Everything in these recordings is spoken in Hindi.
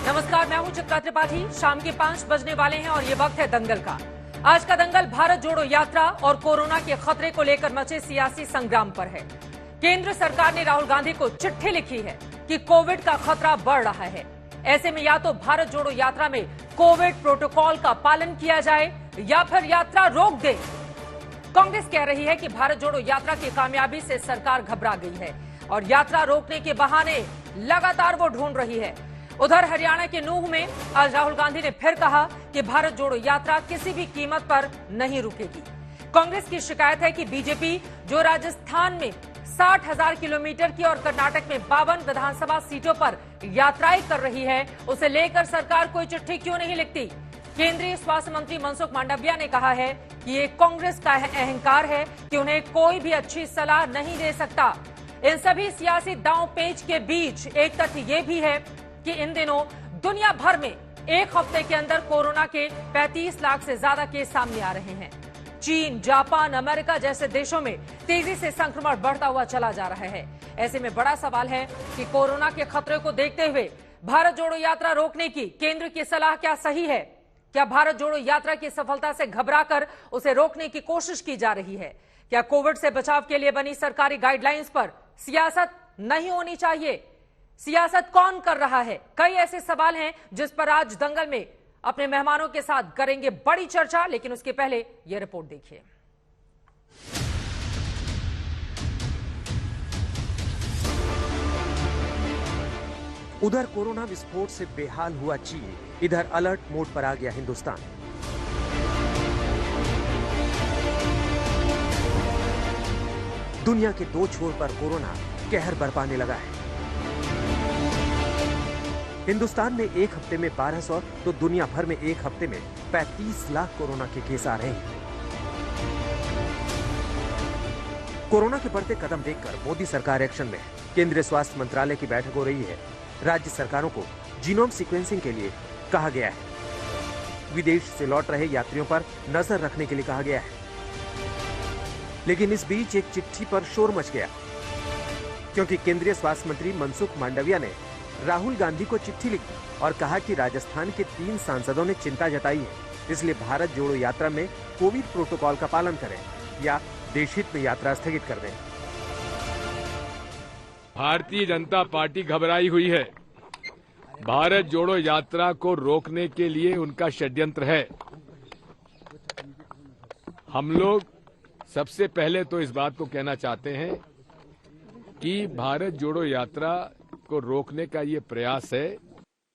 नमस्कार, मैं हूं चित्रा त्रिपाठी। शाम के 5 बजने वाले हैं और ये वक्त है दंगल का। आज का दंगल भारत जोड़ो यात्रा और कोरोना के खतरे को लेकर मचे सियासी संग्राम पर है। केंद्र सरकार ने राहुल गांधी को चिट्ठी लिखी है कि कोविड का खतरा बढ़ रहा है। ऐसे में या तो भारत जोड़ो यात्रा में कोविड प्रोटोकॉल का पालन किया जाए या फिर यात्रा रोक दे। कांग्रेस कह रही है कि भारत जोड़ो यात्रा की कामयाबी से सरकार घबरा गई है और यात्रा रोकने के बहाने लगातार वो ढूंढ रही है। उधर हरियाणा के नूंह में आज राहुल गांधी ने फिर कहा कि भारत जोड़ो यात्रा किसी भी कीमत पर नहीं रुकेगी। कांग्रेस की शिकायत है कि बीजेपी जो राजस्थान में 60,000 किलोमीटर की और कर्नाटक में 52 विधानसभा सीटों पर यात्राएं कर रही है, उसे लेकर सरकार कोई चिट्ठी क्यों नहीं लिखती। केंद्रीय स्वास्थ्य मंत्री मनसुख मांडविया ने कहा है कि ये कांग्रेस का अहंकार है कि उन्हें कोई भी अच्छी सलाह नहीं दे सकता। इन सभी सियासी दांव पेच के बीच एक तथ्य ये भी है कि इन दिनों दुनिया भर में एक हफ्ते के अंदर कोरोना के 35 लाख से ज्यादा केस सामने आ रहे हैं। चीन, जापान, अमेरिका जैसे देशों में तेजी से संक्रमण बढ़ता हुआ चला जा रहा है। ऐसे में बड़ा सवाल है कि कोरोना के खतरे को देखते हुए भारत जोड़ो यात्रा रोकने की केंद्र की सलाह क्या सही है? क्या भारत जोड़ो यात्रा की सफलता से घबराकर उसे रोकने की कोशिश की जा रही है? क्या कोविड से बचाव के लिए बनी सरकारी गाइडलाइंस पर सियासत नहीं होनी चाहिए? सियासत कौन कर रहा है? कई ऐसे सवाल हैं जिस पर आज दंगल में अपने मेहमानों के साथ करेंगे बड़ी चर्चा, लेकिन उसके पहले यह रिपोर्ट देखिए। उधर कोरोना विस्फोट से बेहाल हुआ चीन, इधर अलर्ट मोड पर आ गया हिंदुस्तान। दुनिया के दो छोर पर कोरोना कहर बरपाने लगा है। हिंदुस्तान में एक हफ्ते में 1200 तो दुनिया भर में एक हफ्ते में 35 लाख कोरोना के केस आ रहे हैं। कोरोना के बढ़ते कदम देखकर मोदी सरकार एक्शन में है। केंद्रीय स्वास्थ्य मंत्रालय की बैठक हो रही है। राज्य सरकारों को जीनोम सीक्वेंसिंग के लिए कहा गया है। विदेश से लौट रहे यात्रियों पर नजर रखने के लिए कहा गया है। लेकिन इस बीच एक चिट्ठी पर शोर मच गया, क्योंकि केंद्रीय स्वास्थ्य मंत्री मनसुख मांडविया ने राहुल गांधी को चिट्ठी लिखी और कहा कि राजस्थान के 3 सांसदों ने चिंता जताई है, इसलिए भारत जोड़ो यात्रा में कोविड प्रोटोकॉल का पालन करें या देशहित में यात्रा स्थगित कर दें। भारतीय जनता पार्टी घबराई हुई है। भारत जोड़ो यात्रा को रोकने के लिए उनका षड्यंत्र है। हम लोग सबसे पहले तो इस बात को कहना चाहते हैं कि भारत जोड़ो यात्रा को रोकने का ये प्रयास है।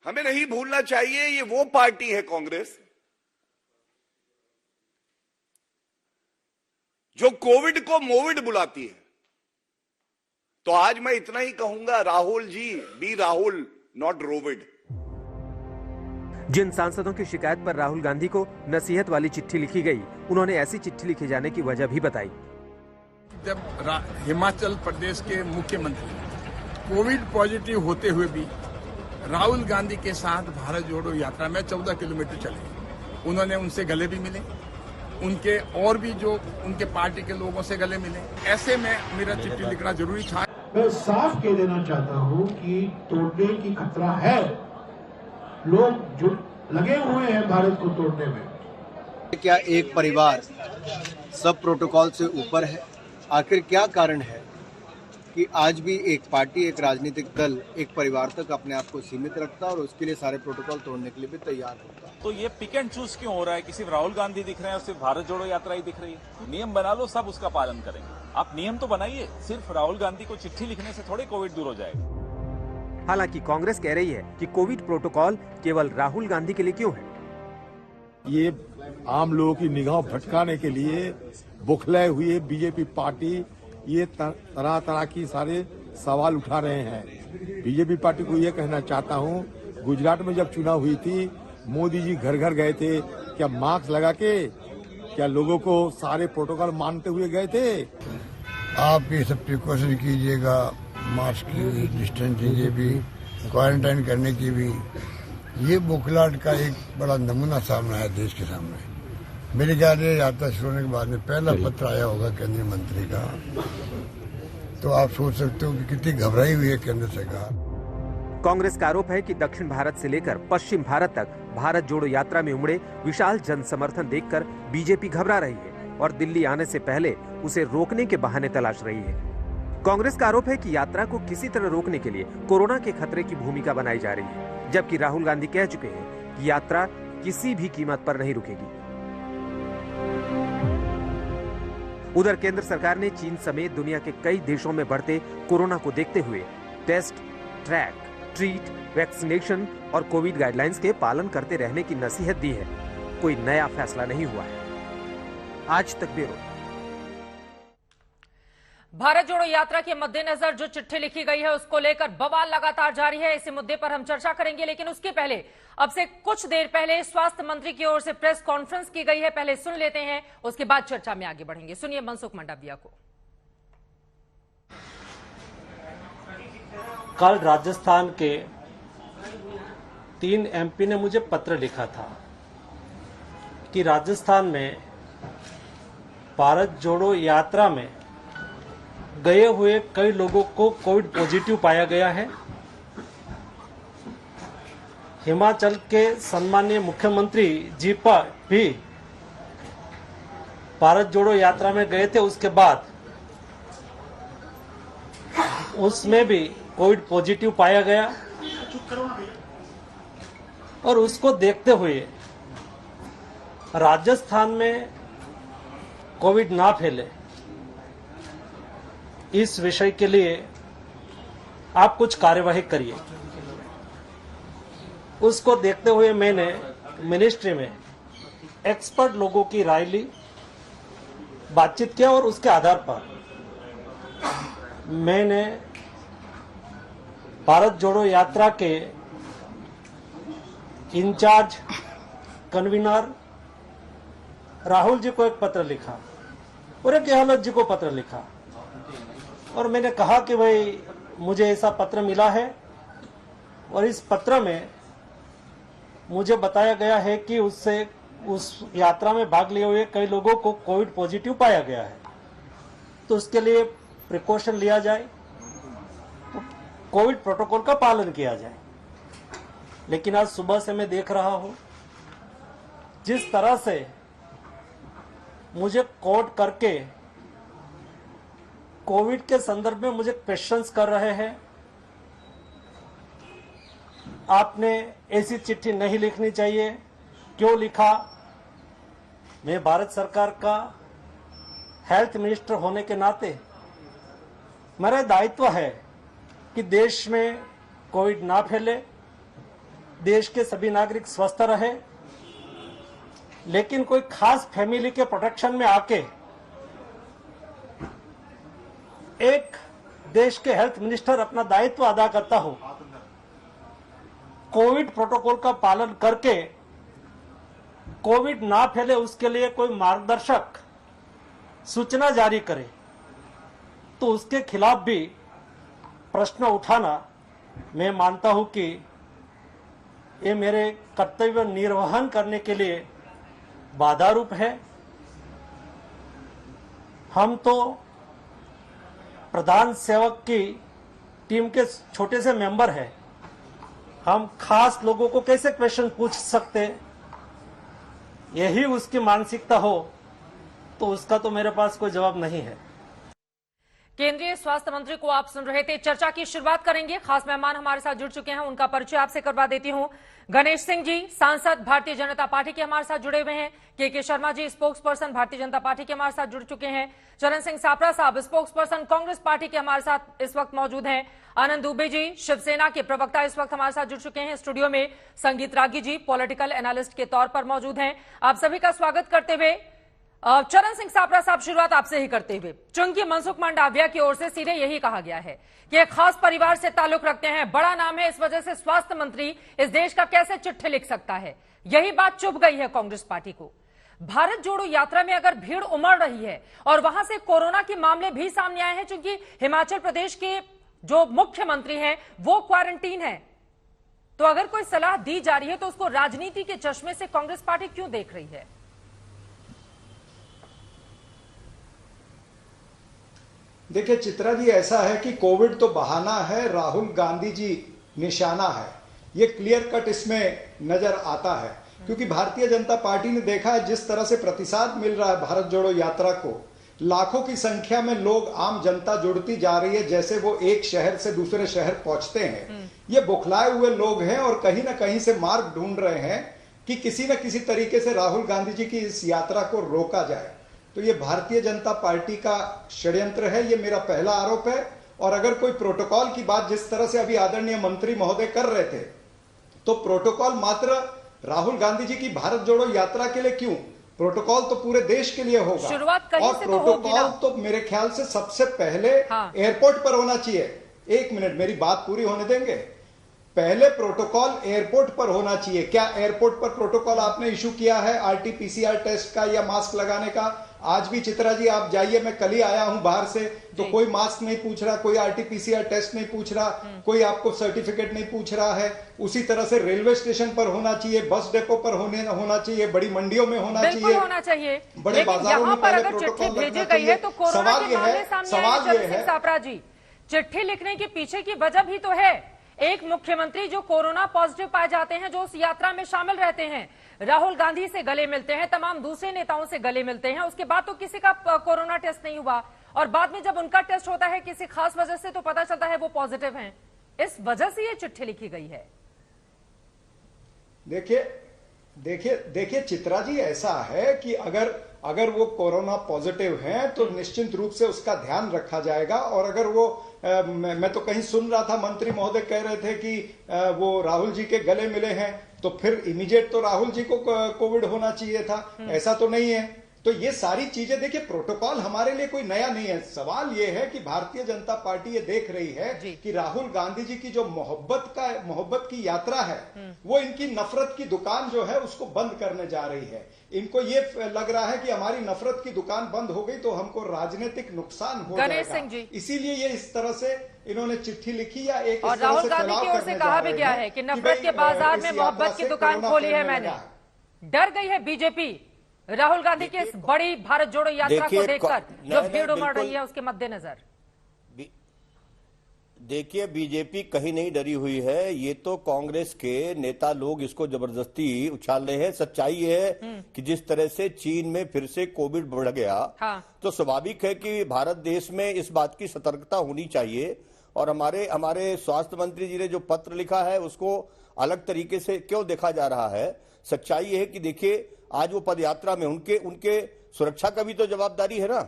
हमें नहीं भूलना चाहिए, ये वो पार्टी है कांग्रेस जो कोविड को मोविड बुलाती है। तो आज मैं इतना ही कहूंगा, राहुल जी, बी राहुल, नॉट रोविड। जिन सांसदों की शिकायत पर राहुल गांधी को नसीहत वाली चिट्ठी लिखी गई, उन्होंने ऐसी चिट्ठी लिखे जाने की वजह भी बताई। जब हिमाचल प्रदेश के मुख्यमंत्री कोविड पॉजिटिव होते हुए भी राहुल गांधी के साथ भारत जोड़ो यात्रा में 14 किलोमीटर चले, उन्होंने उनसे गले भी मिले, उनके और भी जो उनके पार्टी के लोगों से गले मिले। ऐसे में मेरा चिट्ठी लिखना जरूरी था। मैं साफ कह देना चाहता हूं कि तोड़ने की खतरा है। लोग जो लगे हुए हैं भारत को तोड़ने में। क्या एक परिवार सब प्रोटोकॉल से ऊपर है? आखिर क्या कारण है कि आज भी एक पार्टी, एक राजनीतिक दल एक परिवार तक अपने आप को सीमित रखता है और उसके लिए सारे प्रोटोकॉल तोड़ने के लिए भी तैयार होता है? तो ये पिक एंड चूज क्यों हो रहा है कि सिर्फ राहुल गांधी दिख रहे हैं और सिर्फ भारत जोड़ो यात्रा ही दिख रही है? नियम बना लो, सब उसका पालन करेंगे। आप नियम तो बनाइए, सिर्फ राहुल गांधी को चिट्ठी लिखने से थोड़े कोविड दूर हो जाएगा। हालांकि कांग्रेस कह रही है कि कोविड प्रोटोकॉल केवल राहुल गांधी के लिए क्यों है। ये आम लोगों की निगाह भटकाने के लिए बौखलाए हुए बीजेपी पार्टी ये तरह तरह की सारे सवाल उठा रहे हैं। बीजेपी पार्टी को ये कहना चाहता हूँ, गुजरात में जब चुनाव हुई थी, मोदी जी घर घर गए थे, क्या मास्क लगा के क्या लोगों को सारे प्रोटोकॉल मानते हुए गए थे? आप ये सब प्रिकॉशन कीजिएगा, मास्क की, डिस्टेंसिंग की भी, क्वारंटाइन करने की भी। ये बौखलाहट का एक बड़ा नमूना सामने आया देश के सामने। मेरे ख्याल से यात्रा शुरू होने के बाद में पहला पत्र आया होगा केंद्रीय मंत्री का, तो आप सोच सकते हो कि कितनी घबराई हुई है केंद्र सरकार। कांग्रेस का आरोप है कि दक्षिण भारत से लेकर पश्चिम भारत तक भारत जोड़ो यात्रा में उमड़े विशाल जन समर्थन देखकर बीजेपी घबरा रही है और दिल्ली आने से पहले उसे रोकने के बहाने तलाश रही है। कांग्रेस का आरोप है कि यात्रा को किसी तरह रोकने के लिए कोरोना के खतरे की भूमिका बनाई जा रही है, जबकि राहुल गांधी कह चुके हैं कि यात्रा किसी भी कीमत पर नहीं रुकेगी। उधर केंद्र सरकार ने चीन समेत दुनिया के कई देशों में बढ़ते कोरोना को देखते हुए टेस्ट, ट्रैक, ट्रीट, वैक्सीनेशन और कोविड गाइडलाइंस के पालन करते रहने की नसीहत दी है। कोई नया फैसला नहीं हुआ है। आज तक ब्यूरो। भारत जोड़ो यात्रा के मद्देनजर जो चिट्ठी लिखी गई है उसको लेकर बवाल लगातार जारी है। इसी मुद्दे पर हम चर्चा करेंगे, लेकिन उसके पहले अब से कुछ देर पहले स्वास्थ्य मंत्री की ओर से प्रेस कॉन्फ्रेंस की गई है। पहले सुन लेते हैं, उसके बाद चर्चा में आगे बढ़ेंगे। सुनिए मनसुख मंडाविया को। कल राजस्थान के 3 एमपी ने मुझे पत्र लिखा था कि राजस्थान में भारत जोड़ो यात्रा में गए हुए कई लोगों को कोविड पॉजिटिव पाया गया है। हिमाचल के सम्मानीय मुख्यमंत्री जी पर भी भारत जोड़ो यात्रा में गए थे, उसके बाद उसमें भी कोविड पॉजिटिव पाया गया और उसको देखते हुए राजस्थान में कोविड ना फैले, इस विषय के लिए आप कुछ कार्यवाही करिए। उसको देखते हुए मैंने मिनिस्ट्री में एक्सपर्ट लोगों की राय ली, बातचीत किया और उसके आधार पर मैंने भारत जोड़ो यात्रा के इंचार्ज कन्वीनर राहुल जी को एक पत्र लिखा और एक गहलोत जी को पत्र लिखा और मैंने कहा कि भाई मुझे ऐसा पत्र मिला है और इस पत्र में मुझे बताया गया है कि उससे उस यात्रा में भाग लिए हुए कई लोगों को कोविड पॉजिटिव पाया गया है, तो उसके लिए प्रिकॉशन लिया जाए, कोविड प्रोटोकॉल का पालन किया जाए। लेकिन आज सुबह से मैं देख रहा हूं जिस तरह से मुझे कोट करके कोविड के संदर्भ में मुझे क्वेश्चंस कर रहे हैं, आपने ऐसी चिट्ठी नहीं लिखनी चाहिए, क्यों लिखा? मैं भारत सरकार का हेल्थ मिनिस्टर होने के नाते मेरा दायित्व है कि देश में कोविड ना फैले, देश के सभी नागरिक स्वस्थ रहे, लेकिन कोई खास फैमिली के प्रोटेक्शन में आके एक देश के हेल्थ मिनिस्टर अपना दायित्व अदा करता हो, कोविड प्रोटोकॉल का पालन करके कोविड ना फैले उसके लिए कोई मार्गदर्शक सूचना जारी करे, तो उसके खिलाफ भी प्रश्न उठाना मैं मानता हूं कि ये मेरे कर्तव्य निर्वहन करने के लिए बाधा रूप है। हम तो प्रधान सेवक की टीम के छोटे से मेंबर हैं, हम खास लोगों को कैसे क्वेश्चन पूछ सकते? यही उसकी मानसिकता हो तो उसका तो मेरे पास कोई जवाब नहीं है। केंद्रीय स्वास्थ्य मंत्री को आप सुन रहे थे। चर्चा की शुरुआत करेंगे, खास मेहमान हमारे साथ जुड़ चुके हैं, उनका परिचय आपसे करवा देती हूं। गणेश सिंह जी, सांसद भारतीय जनता पार्टी के हमारे साथ जुड़े हुए हैं। के Sharma ji, spokes person Bharatiya Janata party के हमारे साथ जुड़ चुके हैं। चरण सिंह सापरा साहब, स्पोक्स पर्सन कांग्रेस पार्टी के हमारे साथ इस वक्त मौजूद हैं। आनंद दुबे जी, शिवसेना के प्रवक्ता, इस वक्त हमारे साथ जुड़ चुके हैं। स्टूडियो में संगीत रागी जी, पॉलिटिकल एनालिस्ट के तौर पर मौजूद हैं। आप सभी का स्वागत करते हुए चरण सिंह सापरा साहब, शुरुआत आपसे ही करते हुए, चूंकि मनसुख मंडाविया की ओर से सीधे यही कहा गया है कि एक खास परिवार से ताल्लुक रखते हैं, बड़ा नाम है, इस वजह से स्वास्थ्य मंत्री इस देश का कैसे चिट्ठी लिख सकता है, यही बात चुभ गई है कांग्रेस पार्टी को। भारत जोड़ो यात्रा में अगर भीड़ उमड़ रही है और वहां से कोरोना के मामले भी सामने आए हैं, चूंकि हिमाचल प्रदेश के जो मुख्यमंत्री हैं वो क्वारंटीन है, तो अगर कोई सलाह दी जा रही है तो उसको राजनीति के चश्मे से कांग्रेस पार्टी क्यों देख रही है? देखिए चित्रा जी, ऐसा है कि कोविड तो बहाना है। राहुल गांधी जी निशाना है, ये क्लियर कट इसमें नजर आता है। क्योंकि भारतीय जनता पार्टी ने देखा है जिस तरह से प्रतिसाद मिल रहा है भारत जोड़ो यात्रा को, लाखों की संख्या में लोग, आम जनता जुड़ती जा रही है, जैसे वो एक शहर से दूसरे शहर पहुंचते हैं। ये बौखलाए हुए लोग हैं और कहीं ना कहीं से मार्ग ढूंढ रहे हैं कि किसी न किसी तरीके से राहुल गांधी जी की इस यात्रा को रोका जाए। तो ये भारतीय जनता पार्टी का षड्यंत्र है, ये मेरा पहला आरोप है। और अगर कोई प्रोटोकॉल की बात जिस तरह से अभी आदरणीय मंत्री महोदय कर रहे थे, तो प्रोटोकॉल मात्र राहुल गांधी जी की भारत जोड़ो यात्रा के लिए क्यों, प्रोटोकॉल तो पूरे देश के लिए होगा। शुरुआत कहीं और से तो होगी ना। प्रोटोकॉल तो मेरे ख्याल से सबसे पहले एयरपोर्ट पर होना चाहिए। एक मिनट, मेरी बात पूरी होने देंगे। पहले प्रोटोकॉल एयरपोर्ट पर होना चाहिए। क्या एयरपोर्ट पर प्रोटोकॉल आपने इशू किया है आरटीपीसीआर टेस्ट का या मास्क लगाने का? आज भी चित्रा जी आप जाइए, मैं कल ही आया हूं बाहर से, तो कोई मास्क नहीं पूछ रहा, कोई आरटीपीसीआर टेस्ट नहीं पूछ रहा, कोई आपको सर्टिफिकेट नहीं पूछ रहा है। उसी तरह से रेलवे स्टेशन पर होना चाहिए, बस डेपो पर होना चाहिए, बड़ी मंडियों में होना चाहिए, बड़े बाजारों में पहले प्रोटोकॉल भेजी गई है। तो कोरोना के मामले सामने आए हैं, सापरा जी, चिट्ठी लिखने के पीछे की वजह भी तो है। एक मुख्यमंत्री जो कोरोना पॉजिटिव पाए जाते हैं, जो उस यात्रा में शामिल रहते हैं, राहुल गांधी से गले मिलते हैं, तमाम दूसरे नेताओं से गले मिलते हैं, उसके बाद तो किसी का कोरोना टेस्ट नहीं हुआ, और बाद में जब उनका टेस्ट होता है किसी खास वजह से तो पता चलता है वो पॉजिटिव हैं। इस वजह से ये चिट्ठी लिखी गई है। देखिए चित्रा जी, ऐसा है कि अगर वो कोरोना पॉजिटिव हैं तो निश्चित रूप से उसका ध्यान रखा जाएगा। और अगर वो मैं तो कहीं सुन रहा था, मंत्री महोदय कह रहे थे कि वो राहुल जी के गले मिले हैं, तो फिर इमीडिएट तो राहुल जी को कोविड होना चाहिए था। ऐसा तो नहीं है। तो ये सारी चीजें, देखिए प्रोटोकॉल हमारे लिए कोई नया नहीं है। सवाल ये है कि भारतीय जनता पार्टी ये देख रही है कि राहुल गांधी जी की जो मोहब्बत की यात्रा है, वो इनकी नफरत की दुकान जो है उसको बंद करने जा रही है। इनको ये लग रहा है कि हमारी नफरत की दुकान बंद हो गई तो हमको राजनीतिक नुकसान हो जाएगा। इसीलिए ये इस तरह से इन्होंने चिट्ठी लिखी या एक, और राहुल गांधी की ओर से कहा भी गया है कि नफरत के बाजार में मोहब्बत की दुकान खोली है मैंने। डर गई है बीजेपी राहुल गांधी की इस बड़ी भारत जोड़ो यात्रा को देखकर, जो भीड़ उमड़ रही है उसके मद्देनजर। देखिए, बीजेपी कहीं नहीं डरी हुई है। ये तो कांग्रेस के नेता लोग इसको जबरदस्ती उछाल रहे हैं। सच्चाई है कि जिस तरह से चीन में फिर से कोविड बढ़ गया, तो स्वाभाविक है कि भारत देश में इस बात की सतर्कता होनी चाहिए। और हमारे स्वास्थ्य मंत्री जी ने जो पत्र लिखा है उसको अलग तरीके से क्यों देखा जा रहा है? सच्चाई है कि देखिए, आज वो पदयात्रा में उनके सुरक्षा का भी तो जवाबदारी है ना।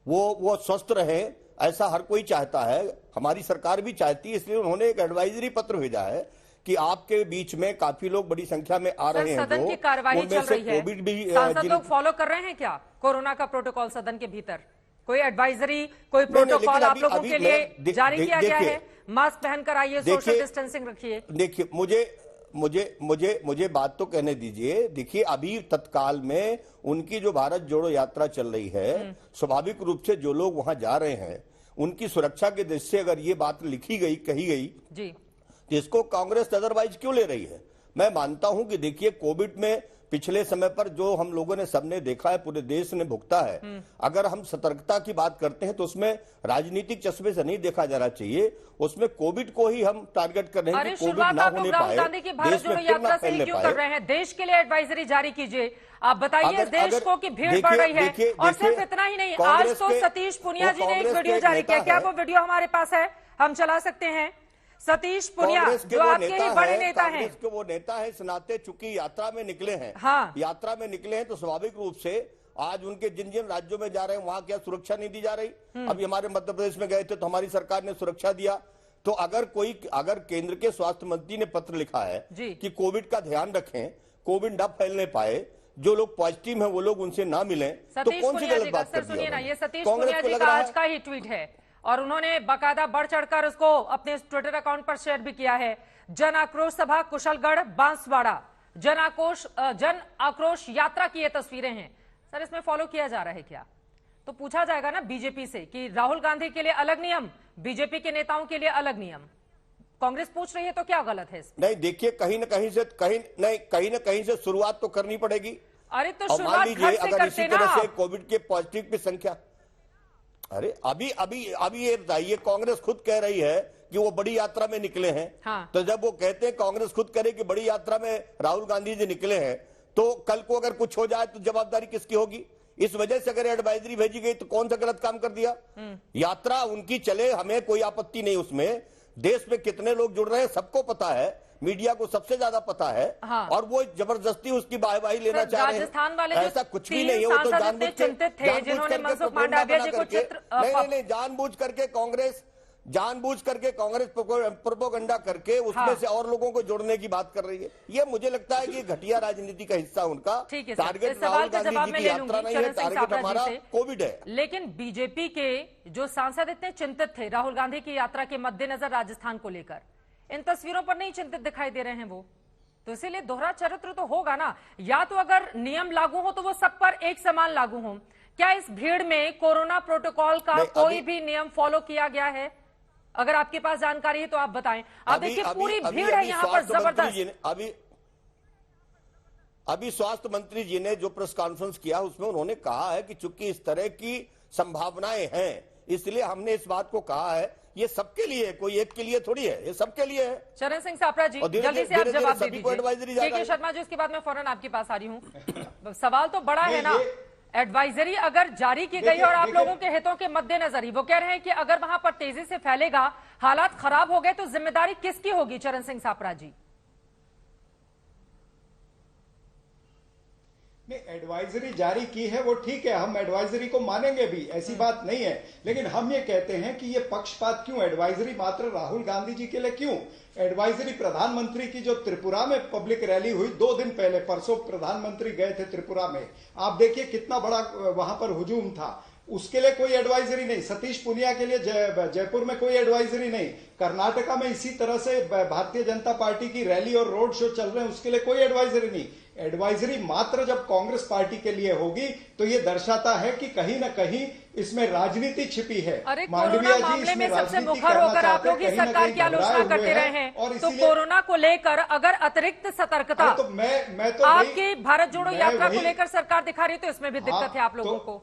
वो स्वस्थ रहे, ऐसा हर कोई चाहता है, हमारी सरकार भी चाहती है। इसलिए उन्होंने एक एडवाइजरी पत्र भेजा है कि आपके बीच में काफी लोग बड़ी संख्या में आ रहे हैं, सदन की कार्रवाई चल रही है, कोविड भी सांसद लोग फॉलो कर रहे हैं क्या कोरोना का प्रोटोकॉल? सदन के भीतर कोई एडवाइजरी, कोई प्रोटोकॉल आप लोगों के लिए जारी किया गया है? मास्क पहनकर आइए, सोशल डिस्टेंसिंग रखिए। देखिए, मुझे बात तो कहने दीजिए। देखिए, अभी तत्काल में उनकी जो भारत जोड़ो यात्रा चल रही है, स्वाभाविक रूप से जो लोग वहां जा रहे हैं उनकी सुरक्षा के दृष्टि से अगर ये बात लिखी गई, कही गई जी, तो इसको कांग्रेस अदरवाइज क्यों ले रही है? मैं मानता हूं कि देखिए, कोविड में पिछले समय पर जो हम लोगों ने सबने देखा है, पूरे देश ने भुगता है। अगर हम सतर्कता की बात करते हैं तो उसमें राजनीतिक चश्मे से नहीं देखा जाना चाहिए, उसमें कोविड को ही हम टारगेट कर रहे हैं कि कोविड ना होने पाए, देश में फिर ना फैलने पाए। देश के लिए एडवाइजरी जारी कीजिए। आप बताइए देश को कि भीड़ बढ़ रही है। और सिर्फ इतना ही नहीं, आज तो सतीश पुनिया जी ने एक वीडियो जारी किया। क्या वो वीडियो हमारे पास है, हम चला सकते हैं? सतीश पुनिया जो आपके ही बड़े नेता हैं, कांग्रेस के वो नेता है, इस नाते चूंकि यात्रा में निकले हैं, यात्रा में निकले हैं, तो स्वाभाविक रूप से आज उनके जिन जिन राज्यों में जा रहे हैं वहां क्या सुरक्षा नहीं दी जा रही? अभी हमारे मध्य प्रदेश में गए थे तो हमारी सरकार ने सुरक्षा दिया। तो अगर केंद्र के स्वास्थ्य मंत्री ने पत्र लिखा है कि कोविड का ध्यान रखें, कोविड न फैलने पाए, जो लोग पॉजिटिव हैं वो लोग उनसे ना मिलें, तो कौन सी गलत बात कर दी? सुनिए ना, ये सतीश पुनिया जी का आज का ही ट्वीट है और उन्होंने बाकायदा बढ़ चढ़कर उसको अपने ट्विटर अकाउंट पर शेयर भी किया है। जन आक्रोश सभा कुशलगढ़ बांसवाड़ा, जन आक्रोश यात्रा की ये तस्वीरें हैं। सर, इसमें फॉलो किया जा रहा है क्या? तो पूछा जाएगा ना बीजेपी से कि राहुल गांधी के लिए अलग नियम, बीजेपी के नेताओं के लिए अलग नियम। कांग्रेस पूछ रही है तो क्या गलत है इसमें? नहीं, देखिए, कहीं न कहीं से शुरुआत तो करनी पड़ेगी। अरे तो शुरुआत घर से अगर इसी तरह से कोविड के पॉजिटिव की संख्या, अरे अभी ये बताइए, कांग्रेस खुद कह रही है कि वो बड़ी यात्रा में निकले हैं। हाँ। तो जब वो कहते हैं, कांग्रेस खुद करे कि बड़ी यात्रा में राहुल गांधी जी निकले हैं, तो कल को अगर कुछ हो जाए तो जवाबदारी किसकी होगी? इस वजह से अगर एडवाइजरी भेजी गई तो कौन सा गलत काम कर दिया? यात्रा उनकी चले, हमें कोई आपत्ति नहीं उसमें। देश में कितने लोग जुड़ रहे हैं सबको पता है, मीडिया को सबसे ज्यादा पता है। हाँ। और वो जबरदस्ती उसकी वाहवाही लेना चाह रहे राजस्थान वाले हैं। ऐसा कुछ भी नहीं है, वो तो जानबूझ के चिंतित थे जिन्होंने मनसुख मांडविया जी को चित्र नहीं जानबूझ करके कांग्रेस प्रोपेगेंडा करके उसमें हाँ। से और लोगों को जोड़ने की बात कर रही है। ये मुझे लगता है कि घटिया राजनीति का हिस्सा उनका। टारगेट राहुल गांधी जी की यात्रा नहीं है, टारगेट हमारा कोविड है। लेकिन बीजेपी के जो सांसद इतने चिंतित थे राहुल गांधी की यात्रा के मद्देनजर राजस्थान को लेकर, इन तस्वीरों पर नहीं चिंतित दिखाई दे रहे हैं वो, तो इसीलिए दोहरा चरित्र तो होगा ना। या तो अगर नियम लागू हो तो वो सब पर एक समान लागू हो। क्या इस भीड़ में कोरोना प्रोटोकॉल का कोई भी नियम फॉलो किया गया है? अगर आपके पास जानकारी है तो आप बताएं। आप देखिए पूरी भीड़ है यहाँ पर जबरदस्त। अभी स्वास्थ्य मंत्री जी ने जो प्रेस कॉन्फ्रेंस किया उसमें उन्होंने कहा है कि चूंकि इस तरह की संभावनाएं हैं इसलिए हमने इस बात को कहा है। ये सबके लिए, कोई एक के लिए थोड़ी है, ये सबके लिए है। चरण सिंह सापरा जी, जल्दी से आप जवाब दे दीजिए। के शर्मा जी, उसके बाद मैं फौरन आपके पास आ रही हूँ। सवाल तो बड़ा है ना, एडवाइजरी अगर जारी की गई और आप लोगों के हितों के मद्देनजर ही, वो कह रहे हैं कि अगर वहां पर तेजी से फैलेगा, हालात खराब हो गए तो जिम्मेदारी किसकी होगी? चरण सिंह सापरा जी। नहीं, एडवाइजरी जारी की है वो ठीक है, हम एडवाइजरी को मानेंगे भी, ऐसी बात नहीं है। लेकिन हम ये कहते हैं कि ये पक्षपात क्यों? एडवाइजरी मात्र राहुल गांधी जी के लिए क्यों? एडवाइजरी प्रधानमंत्री की जो त्रिपुरा में पब्लिक रैली हुई 2 दिन पहले, परसों प्रधानमंत्री गए थे त्रिपुरा में, आप देखिए कितना बड़ा वहां पर हुजूम था। उसके लिए कोई एडवाइजरी नहीं। सतीश पुनिया के लिए जयपुर में कोई एडवाइजरी नहीं। कर्नाटका में इसी तरह से भारतीय जनता पार्टी की रैली और रोड शो चल रहे हैं, उसके लिए कोई एडवाइजरी नहीं। एडवाइजरी मात्र जब कांग्रेस पार्टी के लिए होगी तो ये दर्शाता है कि कहीं ना कहीं इसमें राजनीति छिपी है। अरे कोरोना मामले में सबसे मुखर होकर आप लोग इस सरकार की आलोचना करते रहे हैं, तो कोरोना को लेकर अगर अतिरिक्त सतर्कता तो मैं तो आपकी भारत जोड़ो यात्रा को लेकर सरकार दिखा रही, तो इसमें भी दिक्कत है आप लोगों को।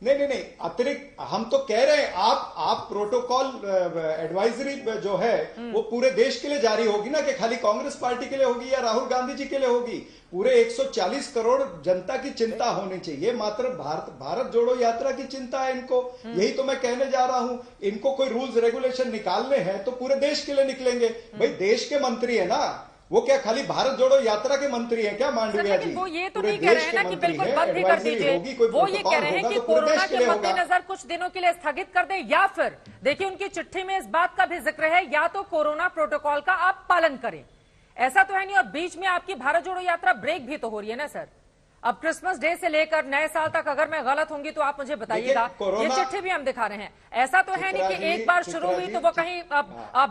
नहीं, अतिरिक्त हम तो कह रहे हैं आप प्रोटोकॉल एडवाइजरी जो है वो पूरे देश के लिए जारी होगी ना, कि खाली कांग्रेस पार्टी के लिए होगी या राहुल गांधी जी के लिए होगी? पूरे 140 करोड़ जनता की चिंता होनी चाहिए। मात्र भारत जोड़ो यात्रा की चिंता है इनको। यही तो मैं कहने जा रहा हूं। इनको कोई रूल्स रेगुलेशन निकालने हैं तो पूरे देश के लिए निकलेंगे। भाई देश के मंत्री है ना वो, क्या खाली भारत जोड़ो यात्रा के मंत्री हैं क्या मांडविया जी? वो ये तो नहीं कह रहे हैं ना कि बिल्कुल बंद ही कर दीजिए। वो ये कह रहे हैं कि कोरोना के मद्देनजर कुछ दिनों के लिए स्थगित कर दे, या फिर देखिए उनकी चिट्ठी में इस बात का भी जिक्र है, या तो कोरोना प्रोटोकॉल का आप पालन करें। ऐसा तो है नहीं। और बीच में आपकी भारत जोड़ो यात्रा ब्रेक भी तो हो रही है ना सर। अब क्रिसमस डे से लेकर नए साल तक अगर मैं गलत होंगी तो आप मुझे बताइएगा। ये चिट्ठी भी हम दिखा रहे हैं। ऐसा तो है नहीं कि एक बार शुरू हुई तो वो कहीं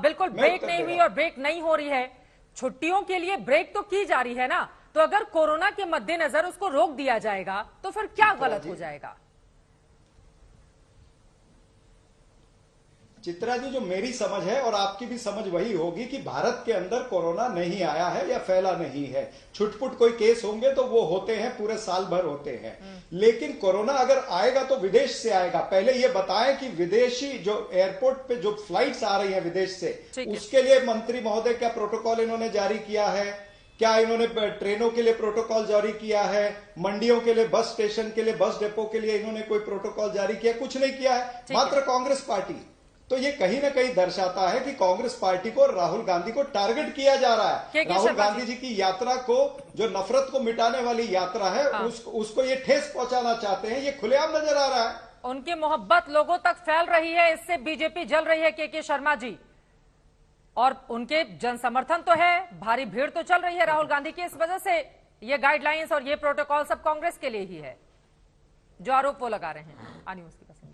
बिल्कुल ब्रेक नहीं हुई और ब्रेक नहीं हो रही है। छुट्टियों के लिए ब्रेक तो की जा रही है ना, तो अगर कोरोना के मद्देनजर उसको रोक दिया जाएगा तो फिर क्या गलत हो जाएगा? चित्रा जी, जो मेरी समझ है और आपकी भी समझ वही होगी कि भारत के अंदर कोरोना नहीं आया है या फैला नहीं है। छुटपुट कोई केस होंगे तो वो होते हैं, पूरे साल भर होते हैं। लेकिन कोरोना अगर आएगा तो विदेश से आएगा। पहले ये बताएं कि विदेशी जो एयरपोर्ट पे जो फ्लाइट्स आ रही हैं विदेश से, उसके लिए मंत्री महोदय क्या प्रोटोकॉल इन्होंने जारी किया है? क्या इन्होंने ट्रेनों के लिए प्रोटोकॉल जारी किया है? मंडियों के लिए, बस स्टेशन के लिए, बस डिपो के लिए इन्होंने कोई प्रोटोकॉल जारी किया? कुछ नहीं किया है, मात्र कांग्रेस पार्टी। तो ये कहीं ना कहीं दर्शाता है कि कांग्रेस पार्टी को और राहुल गांधी को टारगेट किया जा रहा है। राहुल गांधी जी की यात्रा को, जो नफरत को मिटाने वाली यात्रा है, उसको ये ठेस पहुंचाना चाहते हैं। ये खुलेआम नजर आ रहा है। उनकी मोहब्बत लोगों तक फैल रही है, इससे बीजेपी जल रही है के शर्मा जी। और उनके जन समर्थन तो है, भारी भीड़ तो चल रही है राहुल गांधी की। इस वजह से ये गाइडलाइंस और ये प्रोटोकॉल सब कांग्रेस के लिए ही है, जो आरोप वो लगा रहे हैं। आनी उसकी पसंद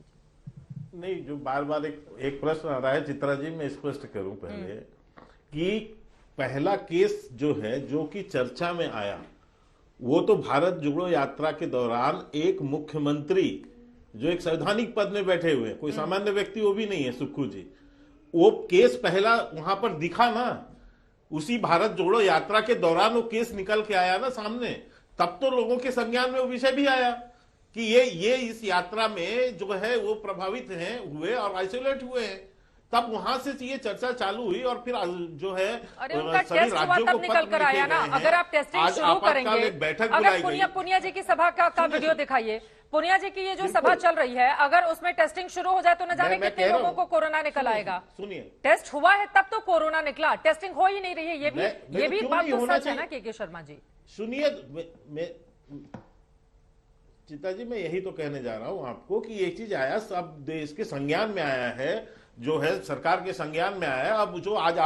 नहीं, जो बार बार एक प्रश्न आ रहा है चित्रा जी, मैं स्पष्ट करूं पहले कि पहला केस जो है जो कि चर्चा में आया वो तो भारत जोड़ो यात्रा के दौरान एक मुख्यमंत्री जो एक संवैधानिक पद में बैठे हुए हैं, कोई सामान्य व्यक्ति वो भी नहीं है, सुक्खू जी, वो केस पहला वहां पर दिखा ना। उसी भारत जोड़ो यात्रा के दौरान वो केस निकल के आया ना सामने, तब तो लोगों के संज्ञान में वो विषय भी आया कि ये इस यात्रा में जो है वो प्रभावित हैं हुए और आइसोलेट हुए हैं। तब वहां से ये चर्चा चालू हुई और फिर जो है सभी राज्यों को निकल कर आया ना। अगर आप टेस्टिंग शुरू करेंगे, बैठक अगर पुनिया जी की सभा का वीडियो दिखाइए, पुनिया जी की ये जो सभा चल रही है, अगर उसमें टेस्टिंग शुरू हो जाए तो न जाने कितने लोगों को कोरोना निकल आएगा। सुनिए, टेस्ट हुआ है तब तो कोरोना निकला, टेस्टिंग हो ही नहीं रही है। ये भी बात तो सच है ना के शर्मा जी। सुनिए, चित्रा जी, मैं यही तो कहने जा रहा हूं आपको कि एक चीज आया, सब देश के संज्ञान में आया है, जो है सरकार के संज्ञान में आया है। अब जो आज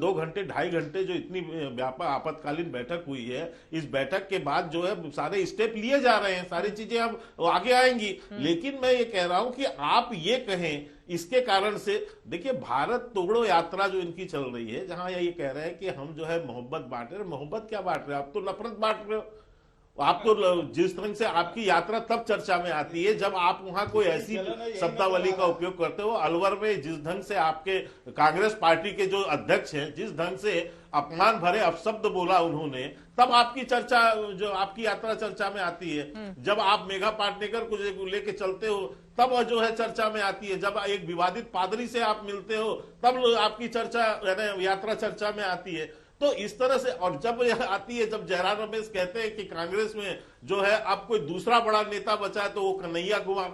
2 घंटे 2.5 घंटे जो इतनी व्यापक आपातकालीन बैठक हुई है, इस बैठक के बाद जो है सारे स्टेप लिए जा रहे हैं, सारी चीजें अब आगे आएंगी। लेकिन मैं ये कह रहा हूं कि आप ये कहें इसके कारण से, देखिए भारत तोड़ो यात्रा जो इनकी चल रही है, जहां ये कह रहे हैं कि हम जो है मोहब्बत बांट रहे हैं। मोहब्बत क्या बांट रहे हैं? आप तो नफरत बांट रहे हो। आपको जिस ढंग से आपकी यात्रा तब चर्चा में आती है जब आप वहां कोई ऐसी शब्दावली का उपयोग करते हो। अलवर में जिस ढंग से आपके कांग्रेस पार्टी के जो अध्यक्ष हैं, जिस ढंग से अपमान भरे अपशब्द बोला उन्होंने, तब आपकी चर्चा, जो आपकी यात्रा चर्चा में आती है। जब आप मेघा पाटनेकर को लेके चलते हो तब जो है चर्चा में आती है। जब एक विवादित पादरी से आप मिलते हो तब आपकी चर्चा, यात्रा चर्चा में आती है। तो इस तरह से, और जब यह आती है, जब जयराम रमेश कहते हैं कि कांग्रेस में जो है अब कोई दूसरा बड़ा नेता बचा है तो वो कन्हैया कुमार,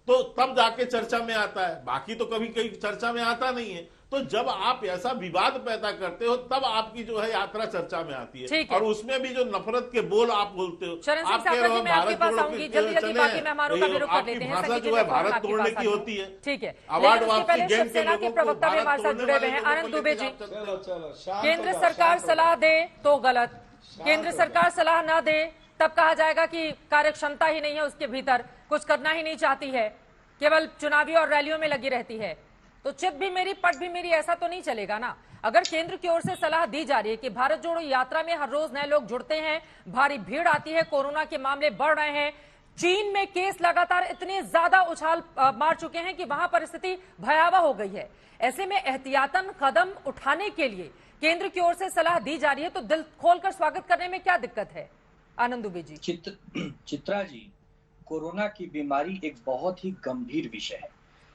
तो तब जाके चर्चा में आता है, बाकी तो कभी कहीं चर्चा में आता नहीं है। तो जब आप ऐसा विवाद पैदा करते हो तब आपकी जो है यात्रा चर्चा में आती है, और उसमें भी जो नफरत के बोल आप बोलते हो, आप कह रहे हो भारत आपकी भाषा जो है भारत तोड़ने की होती है। ठीक है, अवार्ड वापसी गैंग के लोगों को भारत तोड़ने वाले। आनंद दुबे जी, केंद्र सरकार सलाह दे तो गलत, केंद्र सरकार सलाह ना दे तब कहा जाएगा कि कार्यक्षमता ही नहीं है, उसके भीतर कुछ करना ही नहीं चाहती है, केवल चुनावी और रैलियों में लगी रहती है। तो चित भी मेरी पट भी मेरी, ऐसा तो नहीं चलेगा ना। अगर केंद्र की ओर से सलाह दी जा रही है कि भारत जोड़ो यात्रा में हर रोज नए लोग जुड़ते हैं, भारी भीड़ आती है, कोरोना के मामले बढ़ रहे हैं, चीन में केस लगातार इतने ज्यादा उछाल मार चुके हैं कि वहां परिस्थिति भयावह हो गई है, ऐसे में एहतियातन कदम उठाने के लिए केंद्र की ओर से सलाह दी जा रही है, तो दिल खोलकर स्वागत करने में क्या दिक्कत है? आनंद दुबे जी। चित्रा जी, कोरोना की बीमारी एक बहुत ही गंभीर विषय है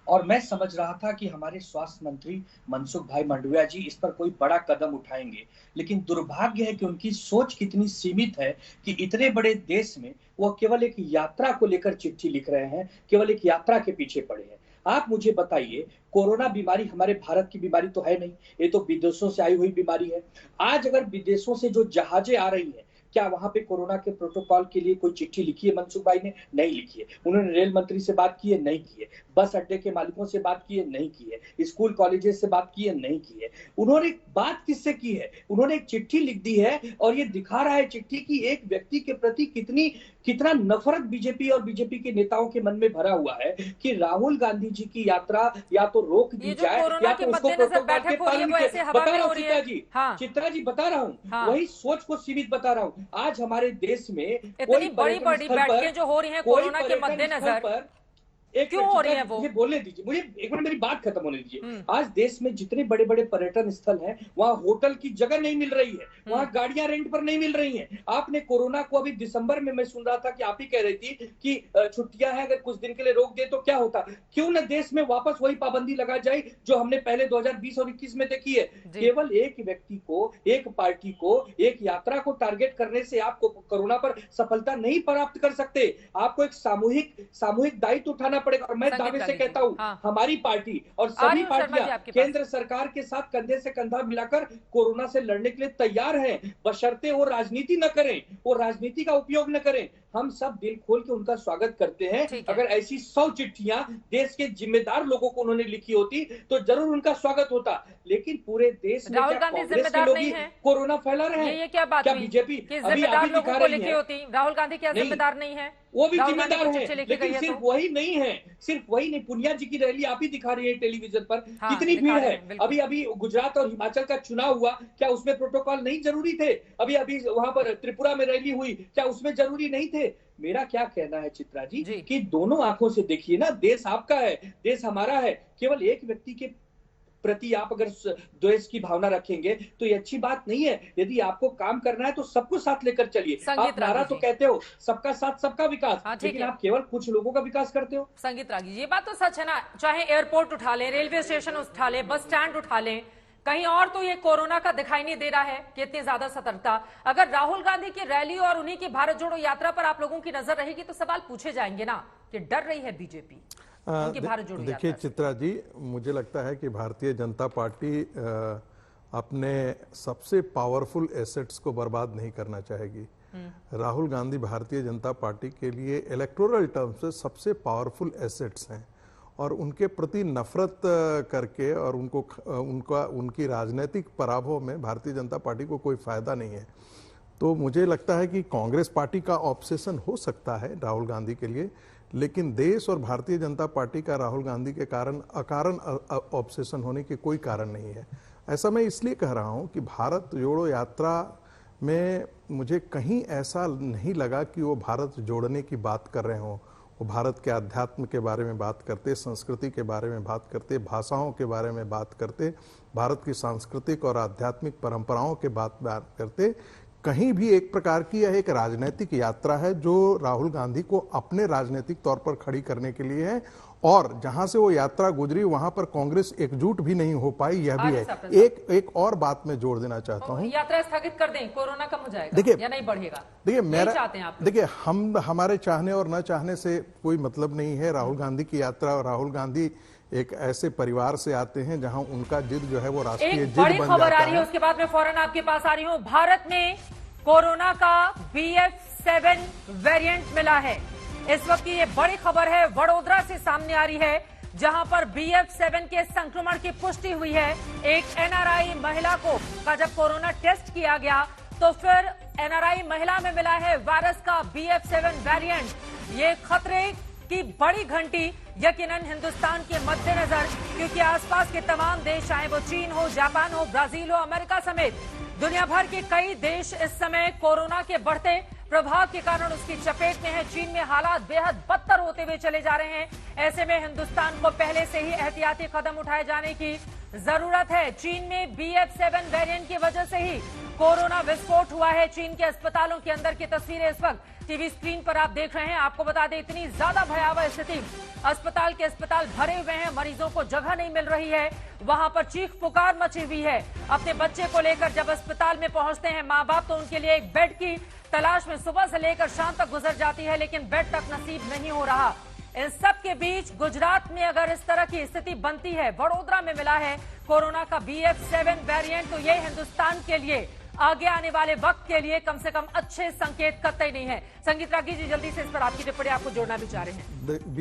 और मैं समझ रहा था कि हमारे स्वास्थ्य मंत्री मनसुख भाई मंडविया जी इस पर कोई बड़ा कदम उठाएंगे, लेकिन दुर्भाग्य है कि उनकी सोच कितनी सीमित है कि इतने बड़े देश में वो केवल एक यात्रा को लेकर चिट्ठी लिख रहे हैं, केवल एक यात्रा के पीछे पड़े हैं। आप मुझे बताइए, कोरोना बीमारी हमारे भारत की बीमारी तो है नहीं, ये तो विदेशों से आई हुई बीमारी है। आज अगर विदेशों से जो जहाजें आ रही हैं, क्या वहां पे कोरोना के प्रोटोकॉल के लिए कोई चिट्ठी लिखी है मनसुख भाई ने? नहीं लिखी है। उन्होंने रेल मंत्री से बात की है? नहीं की है। बस अड्डे के मालिकों से बात की है? नहीं की है। स्कूल कॉलेजेस से बात की है? नहीं की है। उन्होंने बात किससे की है? उन्होंने एक चिट्ठी लिख दी है और ये दिखा रहा है चिट्ठी की एक व्यक्ति के प्रति कितना नफरत बीजेपी और बीजेपी के नेताओं के मन में भरा हुआ है कि राहुल गांधी जी की यात्रा या तो रोक दी जाए या तो उसको प्रोटोकॉल के पालन के। बता रहा हूँ चित्रा जी, चित्रा जी बता रहा हूँ, वही सोच को सीमित बता रहा हूँ। आज हमारे देश में इतनी बड़ी बड़ी बैठकें जो हो रही हैं कोरोना के मद्देनजर, क्यों हो रही है वो? मुझे बोलने दीजिए, मुझे एक मिनट मेरी बात खत्म होने दीजिए। आज देश में जितने बड़े बड़े पर्यटन स्थल हैं, वहाँ होटल की जगह नहीं मिल रही है, वहाँ गाड़ियां रेंट पर नहीं मिल रही हैं। आपने कोरोना को अभी दिसंबर में मैं सुन रहा था कि आप ही कह रही थी कि छुट्टियां हैं, अगर कुछ दिन के लिए रोक दे तो क्या होता। क्यों न देश में वापस वही पाबंदी लगा जाए जो हमने पहले 2020 और 21 में देखी है। केवल एक व्यक्ति को, एक पार्टी को, एक यात्रा को टारगेट करने से आप कोरोना पर सफलता नहीं प्राप्त कर सकते। आपको एक सामूहिक दायित्व उठाना पड़ेगा। और मैं दावे से कहता हूं, हमारी पार्टी और सभी पार्टियां केंद्र सरकार के साथ कंधे से कंधा मिलाकर कोरोना से लड़ने के लिए तैयार हैं, बशर्ते वो राजनीति न करें, वो राजनीति का उपयोग न करें। हम सब दिल खोल के उनका स्वागत करते हैं। अगर ऐसी 100 चिट्ठियां देश के जिम्मेदार लोगों को उन्होंने लिखी होती तो जरूर उनका स्वागत होता, लेकिन पूरे देश में राहुल गांधी जिम्मेदार नहीं है, कोरोना फैला रहे हैं। ये क्या बात क्या बीजेपी जिम्मेदार लोगों को लिखी होती? राहुल गांधी क्या जिम्मेदार नहीं है? वो भी जिम्मेदार है, लेकिन सिर्फ वही नहीं है, सिर्फ वही नहीं। पुनिया जी की रैली आप ही दिखा रही है टेलीविजन पर, कितनी भीड़ है। अभी गुजरात और हिमाचल का चुनाव हुआ, क्या उसमें प्रोटोकॉल नहीं जरूरी थे? अभी वहां पर त्रिपुरा में रैली हुई, क्या उसमें जरूरी नहीं थे? मेरा क्या कहना है चित्रा जी कि दोनों आंखों से देखिए ना, देश आपका है, देश हमारा है। केवल एक व्यक्ति के प्रति आप अगर द्वेष की भावना रखेंगे तो ये अच्छी बात नहीं है। यदि आपको काम करना है तो सबको साथ लेकर चलिए। आप नारा तो कहते हो सबका साथ सबका विकास, लेकिन आप केवल कुछ लोगों का विकास करते हो। संगीत रागी, ये बात तो सच है ना, चाहे एयरपोर्ट उठा ले, रेलवे स्टेशन उठा ले, बस स्टैंड उठा ले, कहीं और तो ये कोरोना का दिखाई नहीं दे रहा है कि इतनी ज्यादा सतर्कता। अगर राहुल गांधी की रैली और उन्हीं की भारत जोड़ो यात्रा पर आप लोगों की नजर रहेगी तो सवाल पूछे जाएंगे ना कि डर रही है बीजेपी उनकी भारत जोड़ो यात्रा। देखिए चित्रा जी, मुझे लगता है कि भारतीय जनता पार्टी अपने सबसे पावरफुल एसेट्स को बर्बाद नहीं करना चाहेगी। राहुल गांधी भारतीय जनता पार्टी के लिए इलेक्टोरल टर्म से सबसे पावरफुल एसेट्स हैं और उनके प्रति नफरत करके और उनकी राजनीतिक पराभव में भारतीय जनता पार्टी को कोई फायदा नहीं है। तो मुझे लगता है कि कांग्रेस पार्टी का ऑब्सेशन हो सकता है राहुल गांधी के लिए, लेकिन देश और भारतीय जनता पार्टी का राहुल गांधी के कारण अकारण ऑब्सेशन होने के कोई कारण नहीं है। ऐसा मैं इसलिए कह रहा हूं कि भारत जोड़ो यात्रा में मुझे कहीं ऐसा नहीं लगा कि वो भारत जोड़ने की बात कर रहे हों। वो भारत के अध्यात्म के बारे में बात करते, संस्कृति के बारे में बात करते, भाषाओं के बारे में बात करते, भारत की सांस्कृतिक और आध्यात्मिक परंपराओं के बात करते। कहीं भी एक प्रकार की यह एक राजनीतिक यात्रा है जो राहुल गांधी को अपने राजनीतिक तौर पर खड़ी करने के लिए है, और जहां से वो यात्रा गुजरी वहां पर कांग्रेस एकजुट भी नहीं हो पाई, यह भी है। एक और बात मैं जोड़ देना चाहता हूं, यात्रा स्थगित कर दें, कोरोना कम हो जाएगा देखिए, या नहीं बढ़ेगा? देखिए मेरा चाहते हैं आप? देखिए हमारे चाहने और न चाहने से कोई मतलब नहीं है। राहुल गांधी की यात्रा, और राहुल गांधी एक ऐसे परिवार से आते हैं जहां उनका जिद जो है वो राष्ट्रीय जिद बन जाता है। खबर आ रही है, उसके बाद मैं फौरन आपके पास आ रही हूं। भारत में कोरोना का BF7 वेरिएंट मिला है। इस वक्त की ये बड़ी खबर है, वडोदरा से सामने आ रही है, जहां पर BF7 के संक्रमण की पुष्टि हुई है। एक NRI महिला का जब कोरोना टेस्ट किया गया तो फिर NRI महिला में मिला है वायरस का BF7 वेरिएंट। ये खतरे की बड़ी घंटी यकीनन हिंदुस्तान के मद्देनजर, क्योंकि आसपास के तमाम देश, चाहे वो चीन हो, जापान हो, ब्राजील हो, अमेरिका समेत दुनिया भर के कई देश इस समय कोरोना के बढ़ते प्रभाव के कारण उसकी चपेट में है। चीन में हालात बेहद बदतर होते हुए चले जा रहे हैं। ऐसे में हिंदुस्तान को पहले से ही एहतियाती कदम उठाए जाने की जरूरत है। चीन में BF7 वेरिएंट की वजह से ही कोरोना विस्फोट हुआ है। चीन के अस्पतालों के अंदर की तस्वीरें इस वक्त टीवी स्क्रीन पर आप देख रहे हैं। आपको बता दें, इतनी ज्यादा भयावह स्थिति, अस्पताल भरे हुए हैं, मरीजों को जगह नहीं मिल रही है, वहां पर चीख पुकार मची हुई है। अपने बच्चे को लेकर जब अस्पताल में पहुंचते हैं माँ बाप, तो उनके लिए एक बेड की तलाश में सुबह से लेकर शाम तक गुजर जाती है, लेकिन बेड तक नसीब नहीं हो रहा। इन सब के बीच गुजरात में अगर इस तरह की स्थिति बनती है, वडोदरा में मिला है कोरोना का BF7 वेरिएंट, तो ये हिंदुस्तान के लिए आगे आने वाले वक्त के लिए कम से कम अच्छे संकेत कतई नहीं है। संगीत रागी जी, जल्दी से इस पर आपकी टिप्पणी, आपको जोड़ना भी चाह रहे हैं।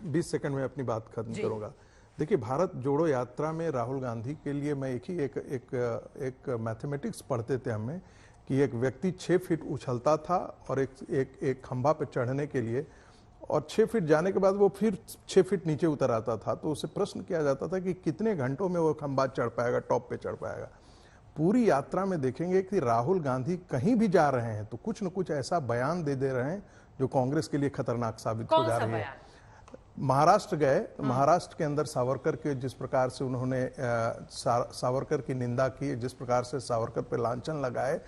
20 सेकंड में अपनी बात खत्म करूंगा। देखिए, भारत जोड़ो यात्रा में राहुल गांधी के लिए मैं एक मैथमेटिक्स पढ़ते थे हमें कि एक व्यक्ति 6 फीट उछलता था और एक खंभा पे चढ़ने के लिए, और 6 फीट जाने के बाद वो फिर 6 फीट नीचे उतर आता था। तो उसे प्रश्न किया जाता था कि कितने घंटों में वो खंभा चढ़ पाएगा, टॉप पे चढ़ पाएगा। पूरी यात्रा में देखेंगे कि राहुल गांधी कहीं भी जा रहे हैं तो कुछ न कुछ ऐसा बयान दे रहे हैं जो कांग्रेस के लिए खतरनाक साबित हो जा रही है। महाराष्ट्र गए, महाराष्ट्र के अंदर सावरकर के जिस प्रकार से उन्होंने सावरकर की निंदा की, जिस प्रकार से सावरकर पे लांछन लगाए,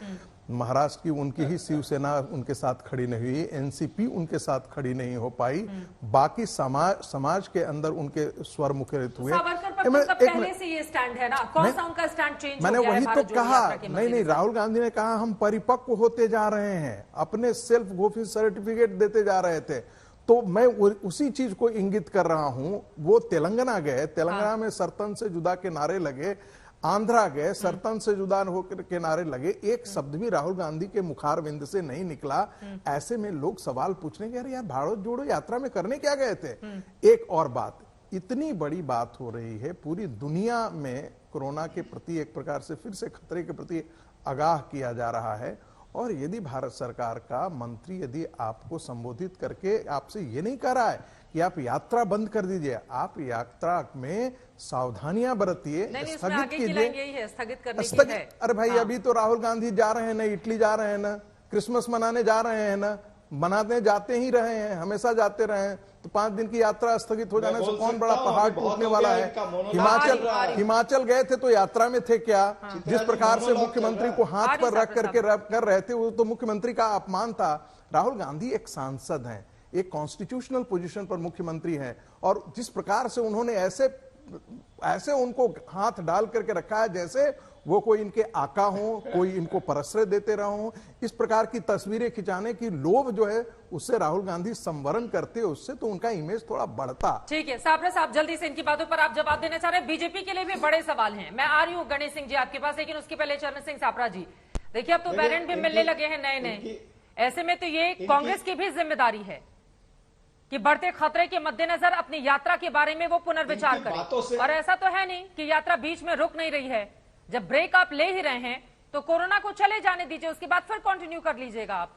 महाराष्ट्र की उनकी ही शिवसेना उनके साथ खड़ी नहीं हुई, एनसीपी उनके साथ खड़ी नहीं हो पाई, बाकी समाज के अंदर उनके स्वर मुखरित हुए। पहले से ये स्टैंड है ना, कौन सा उनका स्टैंड चेंज मैंने हो गया वही है? तो कहा, नहीं, राहुल गांधी ने कहा हम परिपक्व होते जा रहे हैं, अपने सेल्फ घोषित सर्टिफिकेट देते जा रहे थे। तो मैं उसी चीज को इंगित कर रहा हूं। वो तेलंगाना गए, तेलंगाना में सरतन से जुदा के नारे लगे, आंध्रा गए, सरतन से जुदा होकर के नारे लगे, एक शब्द भी राहुल गांधी के मुखारविंद से नहीं निकला। ऐसे में लोग सवाल पूछने के, अरे यार भारत जोड़ो यात्रा में करने क्या गए थे? एक और बात, इतनी बड़ी बात हो रही है, पूरी दुनिया में कोरोना के प्रति एक प्रकार से फिर से खतरे के प्रति आगाह किया जा रहा है, और यदि भारत सरकार का मंत्री यदि आपको संबोधित करके आपसे ये नहीं कह रहा है कि आप यात्रा बंद कर दीजिए, आप यात्रा में सावधानियां बरतिए, स्थगित कीजिए, स्थगित करने की है। अरे भाई, अभी तो राहुल गांधी जा रहे हैं ना, इटली जा रहे हैं ना, क्रिसमस मनाने जा रहे हैं ना, मनाने जाते ही रहे हैं, हमेशा जाते रहे हैं, तो 5 दिन की यात्रा स्थगित हो जाने से कौन बड़ा पहाड़ टूटने वाला है। हिमाचल गए थे तो यात्रा में थे क्या? जिस प्रकार से मुख्यमंत्री को हाथ पर रख करके कर रहे थे वो तो मुख्यमंत्री का अपमान था। राहुल गांधी एक सांसद हैं, एक कॉन्स्टिट्यूशनल पोजीशन पर मुख्यमंत्री हैं, और जिस प्रकार से उन्होंने ऐसे उनको हाथ डाल करके रखा है जैसे वो कोई इनके आका हो, कोई इनको परश्रय देते रहो, इस प्रकार की तस्वीरें खिंचाने की लोभ जो है उससे राहुल गांधी संवरण करते, उससे तो उनका इमेज थोड़ा बढ़ता। ठीक है साबरा साहब, जल्दी से इनकी बातों पर आप जवाब देना चाह रहे हैं। बीजेपी के लिए भी बड़े सवाल हैं। मैं आ रही हूँ गणेश सिंह जी आपके पास, लेकिन उसके पहले चरण सिंह सापरा जी, देखिए अब तो वेरिएंट भी मिलने लगे हैं नए नए, ऐसे में तो ये कांग्रेस की भी जिम्मेदारी है कि बढ़ते खतरे के मद्देनजर अपनी यात्रा के बारे में वो पुनर्विचार करें। और ऐसा तो है नहीं कि यात्रा बीच में रुक नहीं रही है, जब ब्रेक आप ले ही रहे हैं तो कोरोना को चले जाने दीजिए, उसके बाद फिर कंटिन्यू कर लीजिएगा आप।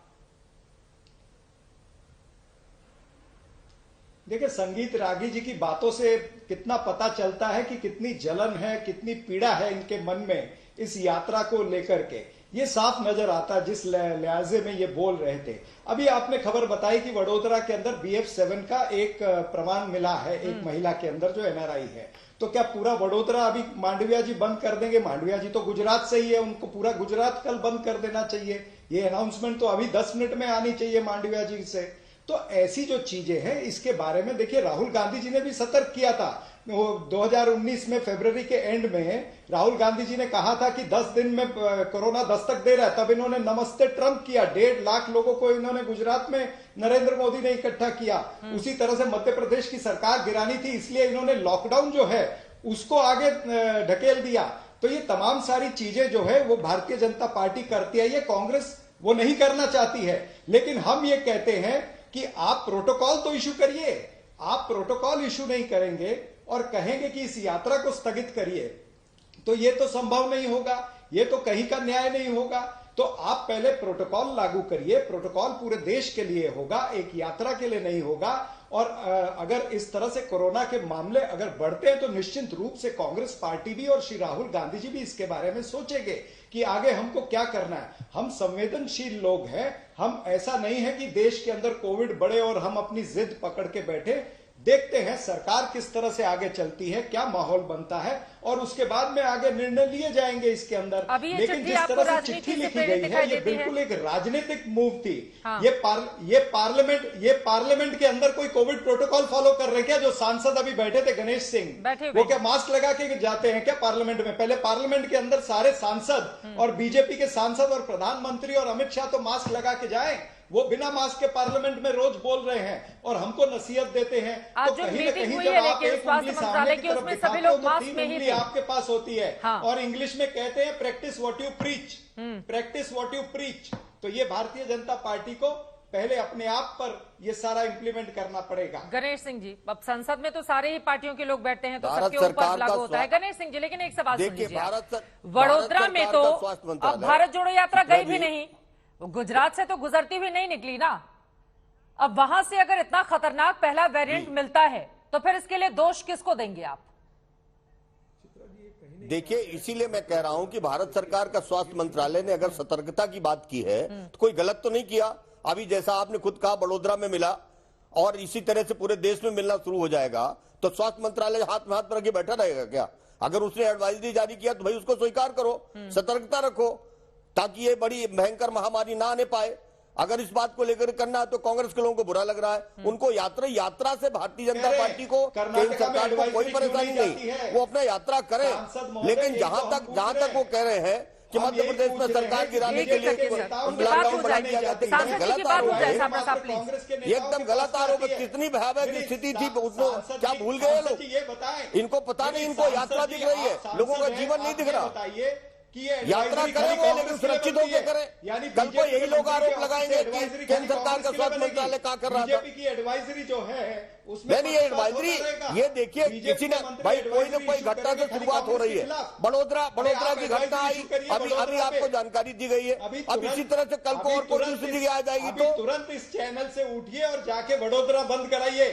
देखिए, संगीत रागी जी की बातों से कितना पता चलता है कि कितनी जलन है, कितनी पीड़ा है इनके मन में इस यात्रा को लेकर के, ये साफ नजर आता है जिस लिहाजे में ये बोल रहे थे। अभी आपने खबर बताई कि वडोदरा के अंदर BF7 का एक प्रमाण मिला है एक महिला के अंदर जो NRI है। तो क्या पूरा वडोदरा अभी मांडविया जी बंद कर देंगे? मांडविया जी तो गुजरात से ही है, उनको पूरा गुजरात कल बंद कर देना चाहिए। ये अनाउंसमेंट तो अभी 10 मिनट में आनी चाहिए मांडविया जी से। तो ऐसी जो चीजें हैं इसके बारे में देखिए, राहुल गांधी जी ने भी सतर्क किया था। 2019 में फरवरी के एंड में राहुल गांधी जी ने कहा था कि 10 दिन में कोरोना दस्तक दे रहा है, तब इन्होंने नमस्ते ट्रंप किया। 1.5 लाख लोगों को इन्होंने गुजरात में नरेंद्र मोदी ने इकट्ठा किया। उसी तरह से मध्य प्रदेश की सरकार गिरानी थी, इसलिए इन्होंने लॉकडाउन जो है उसको आगे ढकेल दिया। तो ये तमाम सारी चीजें जो है वो भारतीय जनता पार्टी करती है, ये कांग्रेस वो नहीं करना चाहती है। लेकिन हम ये कहते हैं कि आप प्रोटोकॉल तो इशू करिए। आप प्रोटोकॉल इशू नहीं करेंगे और कहेंगे कि इस यात्रा को स्थगित करिए, तो ये तो संभव नहीं होगा, ये तो कहीं का न्याय नहीं होगा। तो आप पहले प्रोटोकॉल लागू करिए। प्रोटोकॉल पूरे देश के लिए होगा, एक यात्रा के लिए नहीं होगा। और अगर इस तरह से कोरोना के मामले अगर बढ़ते हैं तो निश्चित रूप से कांग्रेस पार्टी भी और श्री राहुल गांधी जी भी इसके बारे में सोचेंगे कि आगे हमको क्या करना है। हम संवेदनशील लोग हैं, हम ऐसा नहीं है कि देश के अंदर कोविड बढ़े और हम अपनी जिद पकड़ के बैठे। देखते हैं सरकार किस तरह से आगे चलती है, क्या माहौल बनता है, और उसके बाद में आगे निर्णय लिए जाएंगे इसके अंदर। लेकिन जिस तरह से चिट्ठी लिखी गई है ये बिल्कुल एक राजनीतिक मूव थी। हाँ। ये पार्लियामेंट के अंदर कोई कोविड प्रोटोकॉल फॉलो कर रहे क्या? जो सांसद अभी बैठे थे गणेश सिंह, वो क्या मास्क लगा के जाते हैं क्या पार्लियामेंट में? पहले पार्लियामेंट के अंदर सारे सांसद और बीजेपी के सांसद और प्रधानमंत्री और अमित शाह तो मास्क लगा के जाए, वो बिना मास्क के पार्लियामेंट में रोज बोल रहे हैं और हमको नसीहत देते हैं। तो कहीं न कहीं जब आप एक उंगली सामने की तरफ दिखाते हो तो 3 उंगली आपके पास होती है। हाँ। और इंग्लिश में कहते हैं practice what you preach, practice what you preach. तो ये भारतीय जनता पार्टी को पहले अपने आप पर ये सारा इंप्लीमेंट करना पड़ेगा। गणेश सिंह जी, अब संसद में तो सारे ही पार्टियों के लोग बैठते हैं तो सबके ऊपर लागू होता है। गणेश सिंह जी, लेकिन एक सवाल सुन लीजिए, वडोदरा में तो अब भारत जोड़ो यात्रा गई भी नहीं, गुजरात से तो गुजरती हुई नहीं निकली ना। अब वहां से अगर इतना खतरनाक पहला वेरिएंट मिलता है तो फिर इसके लिए दोष किसको देंगे आप? देखिए, इसीलिए मैं कह रहा हूं कि भारत सरकार का स्वास्थ्य मंत्रालय ने अगर सतर्कता की बात की है तो कोई गलत तो नहीं किया। अभी जैसा आपने खुद कहा वडोदरा में मिला और इसी तरह से पूरे देश में मिलना शुरू हो जाएगा, तो स्वास्थ्य मंत्रालय हाथ में हाथ रख के बैठा रहेगा क्या? अगर उसने एडवाइजरी जारी किया तो भाई उसको स्वीकार करो, सतर्कता रखो, ताकि ये बड़ी भयंकर महामारी ना आने पाए। अगर इस बात को लेकर करना है तो कांग्रेस के लोगों को बुरा लग रहा है। उनको यात्रा से भारतीय जनता पार्टी को, केंद्र सरकार को कोई परेशानी नहीं, वो अपना यात्रा करें। लेकिन जहां तक वो कह रहे हैं कि मध्य प्रदेश में सरकार गिराने के लिए लॉकडाउन बढ़ा दिया गया, गलत आरोप है, एकदम गलत आरोप है। कितनी भयावह स्थिति थी उसको क्या भूल गए लोग? इनको पता नहीं, इनको यात्रा दिख रही है, लोगों का जीवन नहीं दिख रहा। यात्रा करेंगे लेकिन सुरक्षित होकर करें। कल को यही लोग आरोप लगाएंगे कि केंद्र सरकार का स्वास्थ्य मंत्रालय क्या कर रहा था। बीजेपी की एडवाइजरी जो है उसमें नहीं, ये एडवाइजरी, ये देखिए किसी ने भाई कोई न कोई घटना से शुरुआत हो रही है। बड़ोदरा की घटना आई, अभी आपको जानकारी दी गई है। अब इसी तरह से कल को और कोई स्थिति आ जाएगी तो तुरंत इस चैनल से उठिए और जाके वडोदरा बंद कराइए।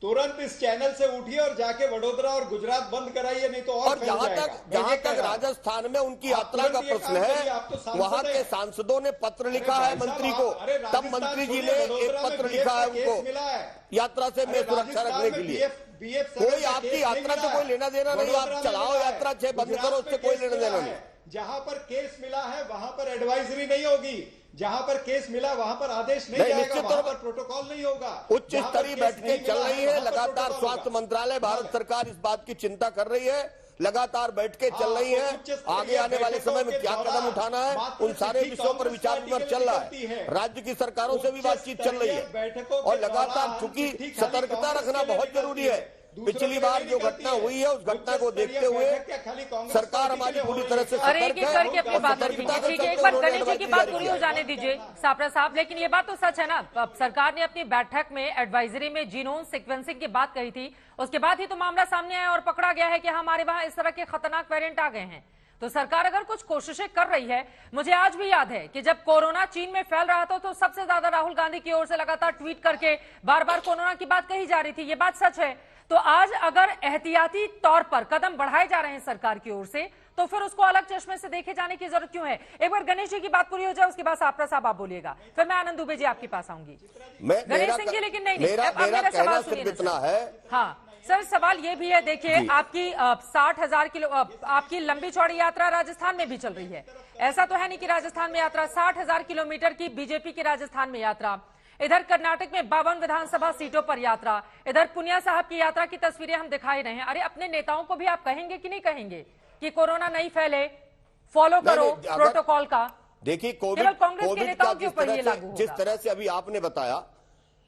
तुरंत इस चैनल से उठिए और जाके वडोदरा और गुजरात बंद कराइए, नहीं तो और जहां तक राजस्थान में उनकी यात्रा का प्रश्न है, वहां के सांसदों ने पत्र लिखा है मंत्री को, तब मंत्री जी ने एक पत्र लिखा है उनको यात्रा से में सुरक्षा रखने के लिए। कोई आपकी यात्रा से कोई लेना देना नहीं, आप चलाओ यात्रा, चाहे बंद करो, उससे कोई लेना देना नहीं। जहां पर केस मिला है वहां पर एडवाइजरी नहीं होगी, जहां पर केस मिला वहां पर आदेश नहीं जाएगा, वहां पर प्रोटोकॉल नहीं होगा। उच्च स्तरीय बैठकें चल रही है लगातार, स्वास्थ्य मंत्रालय भारत सरकार इस बात की चिंता कर रही है, लगातार बैठकें चल रही है। आगे आने वाले समय में क्या कदम उठाना है, उन सारे विषयों पर विचार विमर्श चल रहा है। राज्य की सरकारों से भी बातचीत चल रही है और लगातार, चूंकि सतर्कता रखना बहुत जरूरी है। पिछली बार जो घटना हुई है, उस घटना को देखते हुए सरकार हमारी पूरी तरह से सतर्क है। करके अपनी बात ठीक है, एक बार गणेश जी की बात पूरी हो जाने दीजिए सापरा साहब, लेकिन ये बात तो सच है ना, अब सरकार ने अपनी बैठक में एडवाइजरी में जीनोम सीक्वेंसिंग की बात कही थी, उसके बाद ही तो मामला सामने आया और पकड़ा गया है कि हमारे वहां इस तरह के खतरनाक वेरिएंट आ गए हैं। तो सरकार अगर कुछ कोशिशें कर रही है, मुझे आज भी याद है कि जब कोरोना चीन में फैल रहा था तो सबसे ज्यादा राहुल गांधी की ओर से लगातार ट्वीट करके बार बार कोरोना की बात कही जा रही थी, ये बात सच है। तो आज अगर एहतियाती तौर पर कदम बढ़ाए जा रहे हैं सरकार की ओर से, तो फिर उसको अलग चश्मे से देखे जाने की जरूरत क्यों है? एक बार गणेश जी की बात पूरी हो जाए, उसके बाद सापरा साहब आप बोलिएगा, फिर मैं आनंद दुबे जी आपके पास आऊंगी। गणेश सिंह जी, लेकिन नहीं, मेरा सवाल सिर्फ इतना है। हाँ सर, सवाल ये भी है, देखिए आपकी 60,000 किलो आपकी लंबी चौड़ी यात्रा राजस्थान में भी चल रही है। ऐसा तो है नहीं कि राजस्थान में यात्रा, 60,000 किलोमीटर की बीजेपी की राजस्थान में यात्रा, इधर कर्नाटक में 52 विधानसभा सीटों पर यात्रा, इधर पुनिया साहब की यात्रा की तस्वीरें हम दिखाई रहे हैं। अरे अपने नेताओं को भी आप कहेंगे कि नहीं कहेंगे कि कोरोना नहीं फैले, फॉलो करो प्रोटोकॉल का? देखिए केवल कांग्रेस के नेताओं के ऊपर ये लागू होगा। जिस तरह से अभी आपने बताया,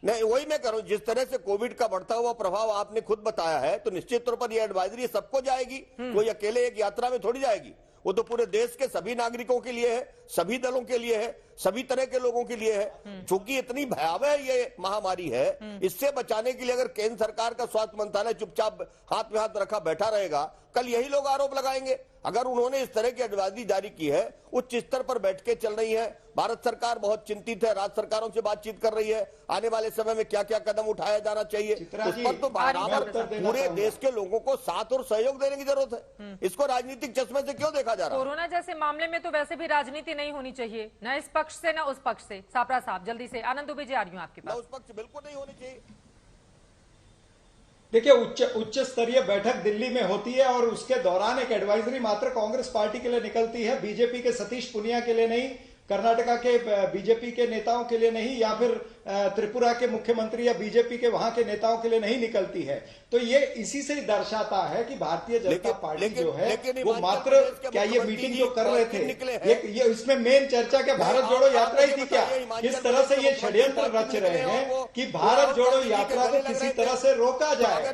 नहीं वही मैं करूं, जिस तरह से कोविड का बढ़ता हुआ प्रभाव आपने खुद बताया है, तो निश्चित तौर पर यह एडवाइजरी सबको जाएगी, कोई अकेले एक यात्रा में थोड़ी जाएगी। वो तो पूरे देश के सभी नागरिकों के लिए है, सभी दलों के लिए है, सभी तरह के लोगों के लिए है। चूंकि इतनी भयावह ये महामारी है, इससे बचाने के लिए अगर केंद्र सरकार का स्वास्थ्य मंत्रालय चुपचाप हाथ में हाथ रखा बैठा रहेगा, कल यही लोग आरोप लगाएंगे। अगर उन्होंने इस तरह की एडवाइजरी जारी की है, उच्च स्तर पर बैठकें चल रही है, भारत सरकार बहुत चिंतित है, राज्य सरकारों से बातचीत कर रही है, आने वाले समय में क्या क्या कदम उठाया जाना चाहिए, उस पर तो बराबर पूरे देश के लोगों को साथ और सहयोग देने की जरूरत है। इसको राजनीतिक चश्मे से क्यों देखा जा रहा है? कोरोना जैसे मामले में तो वैसे भी राजनीति नहीं होनी चाहिए, न इस पक्ष से न उस पक्ष से। सापरा साहब जल्दी से, आनंद दुबे जी आ रही हूं आपके पास। उस पक्ष बिल्कुल नहीं होनी चाहिए। देखिए, उच्च स्तरीय बैठक दिल्ली में होती है और उसके दौरान एक एडवाइजरी मात्र कांग्रेस पार्टी के लिए निकलती है, बीजेपी के सतीश पुनिया के लिए नहीं, कर्नाटका के बीजेपी के नेताओं के लिए नहीं, या फिर त्रिपुरा के मुख्यमंत्री या बीजेपी के वहां के नेताओं के लिए नहीं निकलती है। तो ये इसी से दर्शाता है कि भारतीय जनता पार्टी जो है वो मात्र, क्या ये मीटिंग जो कर रहे थे, ये इसमें मेन चर्चा क्या भारत जोड़ो यात्रा ही थी क्या? किस तरह से ये षड्यंत्र रच रहे हैं कि भारत जोड़ो यात्रा को किसी तरह से रोका जाए।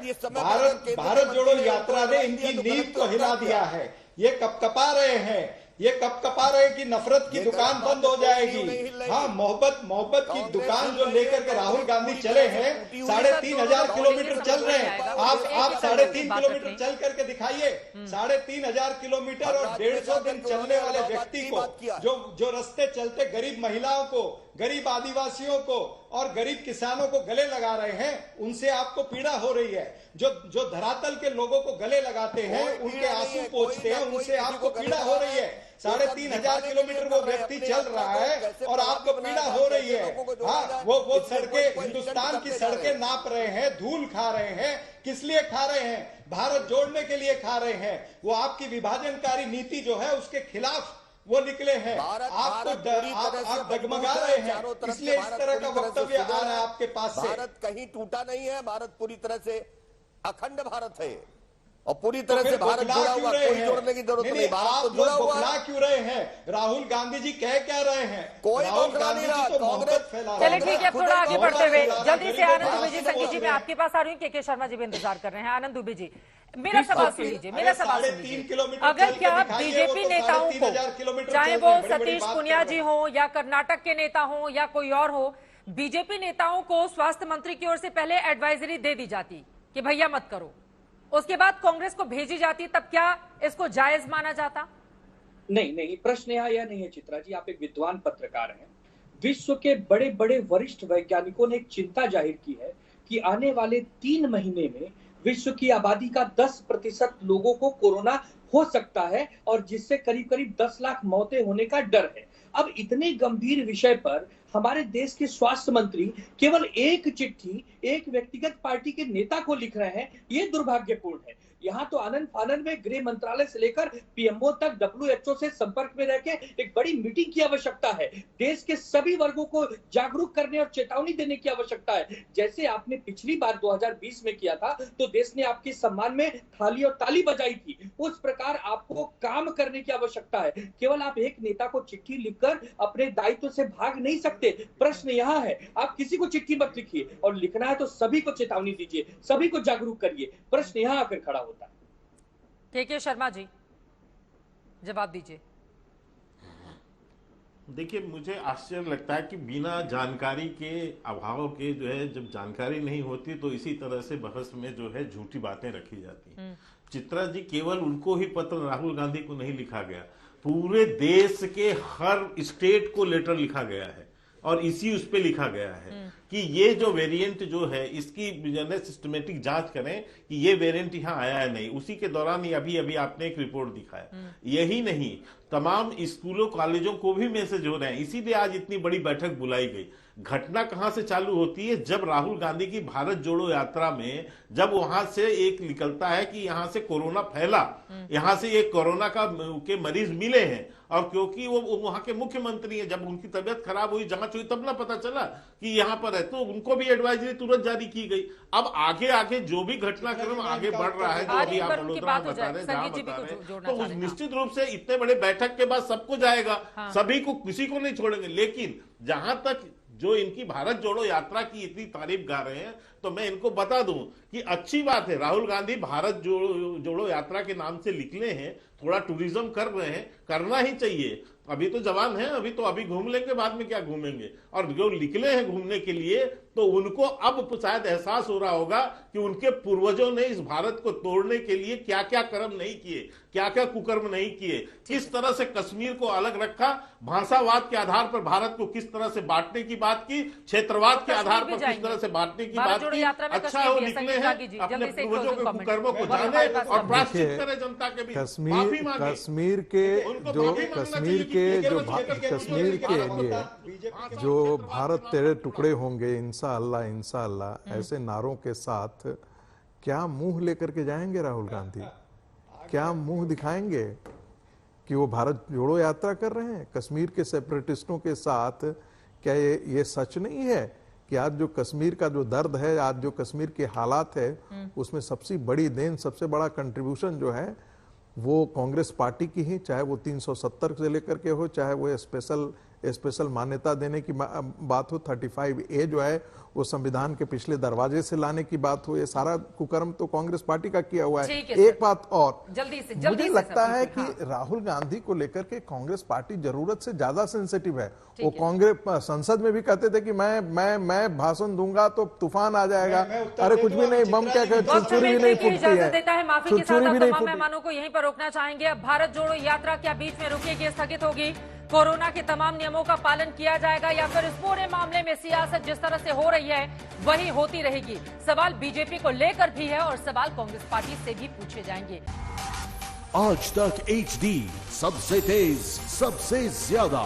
भारत जोड़ो यात्रा ने इनकी नींव को हिला दिया है। ये कपकपा रहे हैं, ये कपकपा रहे कि नफरत की दुकान बंद हो जाएगी। हाँ, मोहब्बत की दुकान जो लेकर के राहुल गांधी चले हैं, 3,500 किलोमीटर चल रहे हैं। आप 3.5 किलोमीटर चल करके दिखाइए। 3,500 किलोमीटर और 150 दिन चलने वाले व्यक्ति को, जो रास्ते चलते गरीब महिलाओं को, गरीब आदिवासियों को और गरीब किसानों को गले लगा रहे हैं, उनसे आपको पीड़ा हो रही है। जो धरातल के लोगों को गले लगाते हैं, उनके आंसू पोंछते हैं, उनसे आपको पीड़ा हो रही है। 3,500 किलोमीटर वो व्यक्ति चल रहा है और आपको पीड़ा हो रही है। हाँ, वो सड़कें, हिंदुस्तान की सड़कें नाप रहे हैं, धूल खा रहे हैं। किस लिए खा रहे हैं? भारत जोड़ने के लिए खा रहे हैं। वो आपकी विभाजनकारी नीति जो है उसके खिलाफ वो निकले हैं। आप डगमगा रहे हैं, इसलिए इस तरह का वक्तव्य आ रहा है आपके पास से। भारत कहीं टूटा नहीं है, भारत पूरी तरह से अखंड भारत है और पूरी तरह से भारत जुड़ा हुआ, कोई जोड़ने की जरूरत नहीं। भारत तो जुड़ा हुआ है। क्यों रहे हैं? राहुल गांधी जी कह क्या रहे हैं? कोई बौखला नहीं रहा, कांग्रेस फैला। चलिए ठीक है, थोड़ा आगे बढ़ते हुए जल्दी से आनंद दुबे जी, संगीत जी मैं आपके पास आ रही हूँ, के शर्मा जी भी इंतजार कर रहे हैं। आनंद दुबे जी, मेरा सवाल सुन लीजिए, मेरा सवाल सुन लीजिए। अगर क्या बीजेपी नेताओं को, चाहे वो सतीश पुनिया जी हो या कर्नाटक के नेता हो या कोई और हो, बीजेपी नेताओं को स्वास्थ्य मंत्री की ओर से पहले एडवाइजरी दे दी जाती कि भैया मत करो, उसके बाद कांग्रेस को भेजी जाती, तब क्या इसको जायज माना जाता? नहीं, प्रश्न यह नहीं है चित्रा जी, आप एक विद्वान पत्रकार हैं। विश्व के बड़े बड़े वरिष्ठ वैज्ञानिकों ने एक चिंता जाहिर की है कि आने वाले 3 महीने में विश्व की आबादी का 10% लोगों को कोरोना हो सकता है और जिससे करीब करीब 10 लाख मौतें होने का डर है। अब इतने गंभीर विषय पर हमारे देश के स्वास्थ्य मंत्री केवल एक चिट्ठी एक व्यक्तिगत पार्टी के नेता को लिख रहे हैं, ये दुर्भाग्यपूर्ण है। यहाँ तो आनंद फानन में गृह मंत्रालय से लेकर पीएमओ तक WHO से संपर्क में रहकर एक बड़ी मीटिंग की आवश्यकता है। देश के सभी वर्गों को जागरूक करने और चेतावनी देने की आवश्यकता है। जैसे आपने पिछली बार 2020 में किया था तो देश ने आपके सम्मान में थाली और ताली बजाई थी, उस प्रकार आपको काम करने की आवश्यकता है। केवल आप एक नेता को चिट्ठी लिखकर अपने दायित्व से भाग नहीं सकते। प्रश्न यहाँ है, आप किसी को चिट्ठी मत लिखिए, और लिखना है तो सभी को चेतावनी दीजिए, सभी को जागरूक करिए। प्रश्न यहाँ आकर खड़ा होता है। के शर्मा जी, जवाब दीजिए। देखिए, मुझे आश्चर्य लगता है कि बिना जानकारी के अभाव के जो है, जब जानकारी नहीं होती तो इसी तरह से बहस में जो है झूठी बातें रखी जाती हैं। चित्रा जी, केवल उनको ही पत्र राहुल गांधी को नहीं लिखा गया, पूरे देश के हर स्टेट को लेटर लिखा गया है और इसी उस पे लिखा गया है कि ये जो वेरिएंट जो है इसकी सिस्टमेटिक जांच करें कि ये वेरिएंट यहाँ आया है नहीं। उसी के दौरान ही अभी आपने एक रिपोर्ट दिखाया। यही नहीं, तमाम स्कूलों कॉलेजों को भी मैसेज हो रहे हैं, इसीलिए आज इतनी बड़ी बैठक बुलाई गई। घटना कहां से चालू होती है? जब राहुल गांधी की भारत जोड़ो यात्रा में जब वहां से एक निकलता है कि यहां से कोरोना फैला, यहां से एक कोरोना के मरीज मिले हैं, और क्योंकि वो वहां के मुख्यमंत्री हैं, जब उनकी तबियत खराब हुई, जांच हुई, तब ना पता चला कि यहां पर है, तो उनको भी एडवाइजरी तुरंत जारी की गई। अब आगे जो भी घटनाक्रम आगे बढ़ रहा है, जो अभी आप वडोदरा में बता रहे हैं, तो निश्चित रूप से इतने बड़े बैठक के बाद सबको जाएगा, सभी को, किसी को नहीं छोड़ेंगे। लेकिन जहां तक जो इनकी भारत जोड़ो यात्रा की इतनी तारीफ गा रहे हैं, तो मैं इनको बता दूं कि अच्छी बात है, राहुल गांधी भारत जोड़ो यात्रा के नाम से निकले हैं, थोड़ा टूरिज्म कर रहे हैं, करना ही चाहिए। अभी तो जवान हैं, अभी घूम लेंगे, बाद में क्या घूमेंगे। और जो निकले हैं घूमने के लिए, तो उनको अब शायद एहसास हो रहा होगा कि उनके पूर्वजों ने इस भारत को तोड़ने के लिए क्या क्या कर्म नहीं किए, क्या क्या कुकर्म नहीं किए, किस तरह से कश्मीर को अलग रखा, भाषावाद के आधार पर भारत को किस तरह से बांटने की बात की, क्षेत्रवाद के आधार पर किस तरह से बांटने की बात की। अच्छा हो निकले हैं, अपने पूर्वजों के कुकर्मों को जाने और प्रायश्चित करें जनता के भी। कश्मीर के लिए जो भारत तेरे टुकड़े होंगे इंशाअल्लाह ऐसे नारों के साथ क्या मुंह लेकर के जाएंगे राहुल गांधी? क्या मुंह दिखाएंगे कि वो भारत जोड़ो यात्रा कर रहे हैं कश्मीर के सेपरेटिस्टों के साथ? क्या ये सच नहीं है कि आज जो कश्मीर का जो दर्द है, आज जो कश्मीर के हालात है, उसमें सबसे बड़ी देन, सबसे बड़ा कंट्रीब्यूशन जो है वो कांग्रेस पार्टी की ही, चाहे वो 370 से लेकर के हो, चाहे वो स्पेशल मान्यता देने की बात हो, 35A जो है वो संविधान के पिछले दरवाजे से लाने की बात हो, ये सारा कुकर्म तो कांग्रेस पार्टी का किया हुआ है। एक बात और, जल्दी मुझे लगता है कि राहुल गांधी को लेकर के कांग्रेस पार्टी जरूरत से ज्यादा सेंसिटिव है। वो कांग्रेस संसद में भी कहते थे कि मैं भाषण दूंगा तो तूफान आ जाएगा। अरे कुछ भी नहीं, बम क्या छुरछुरी भी नहीं फूटती है। माफी के साथ तमाम मेहमानों को यहीं पर रोकना चाहेंगे। अब भारत जोड़ो यात्रा क्या बीच में रुकेगी, स्थगित होगी? कोरोना के तमाम नियमों का पालन किया जाएगा या फिर इस पूरे मामले में सियासत जिस तरह से हो रही है वही होती रहेगी? सवाल बीजेपी को लेकर भी है और सवाल कांग्रेस पार्टी से भी पूछे जाएंगे। आज तक HD सबसे तेज, सबसे ज्यादा।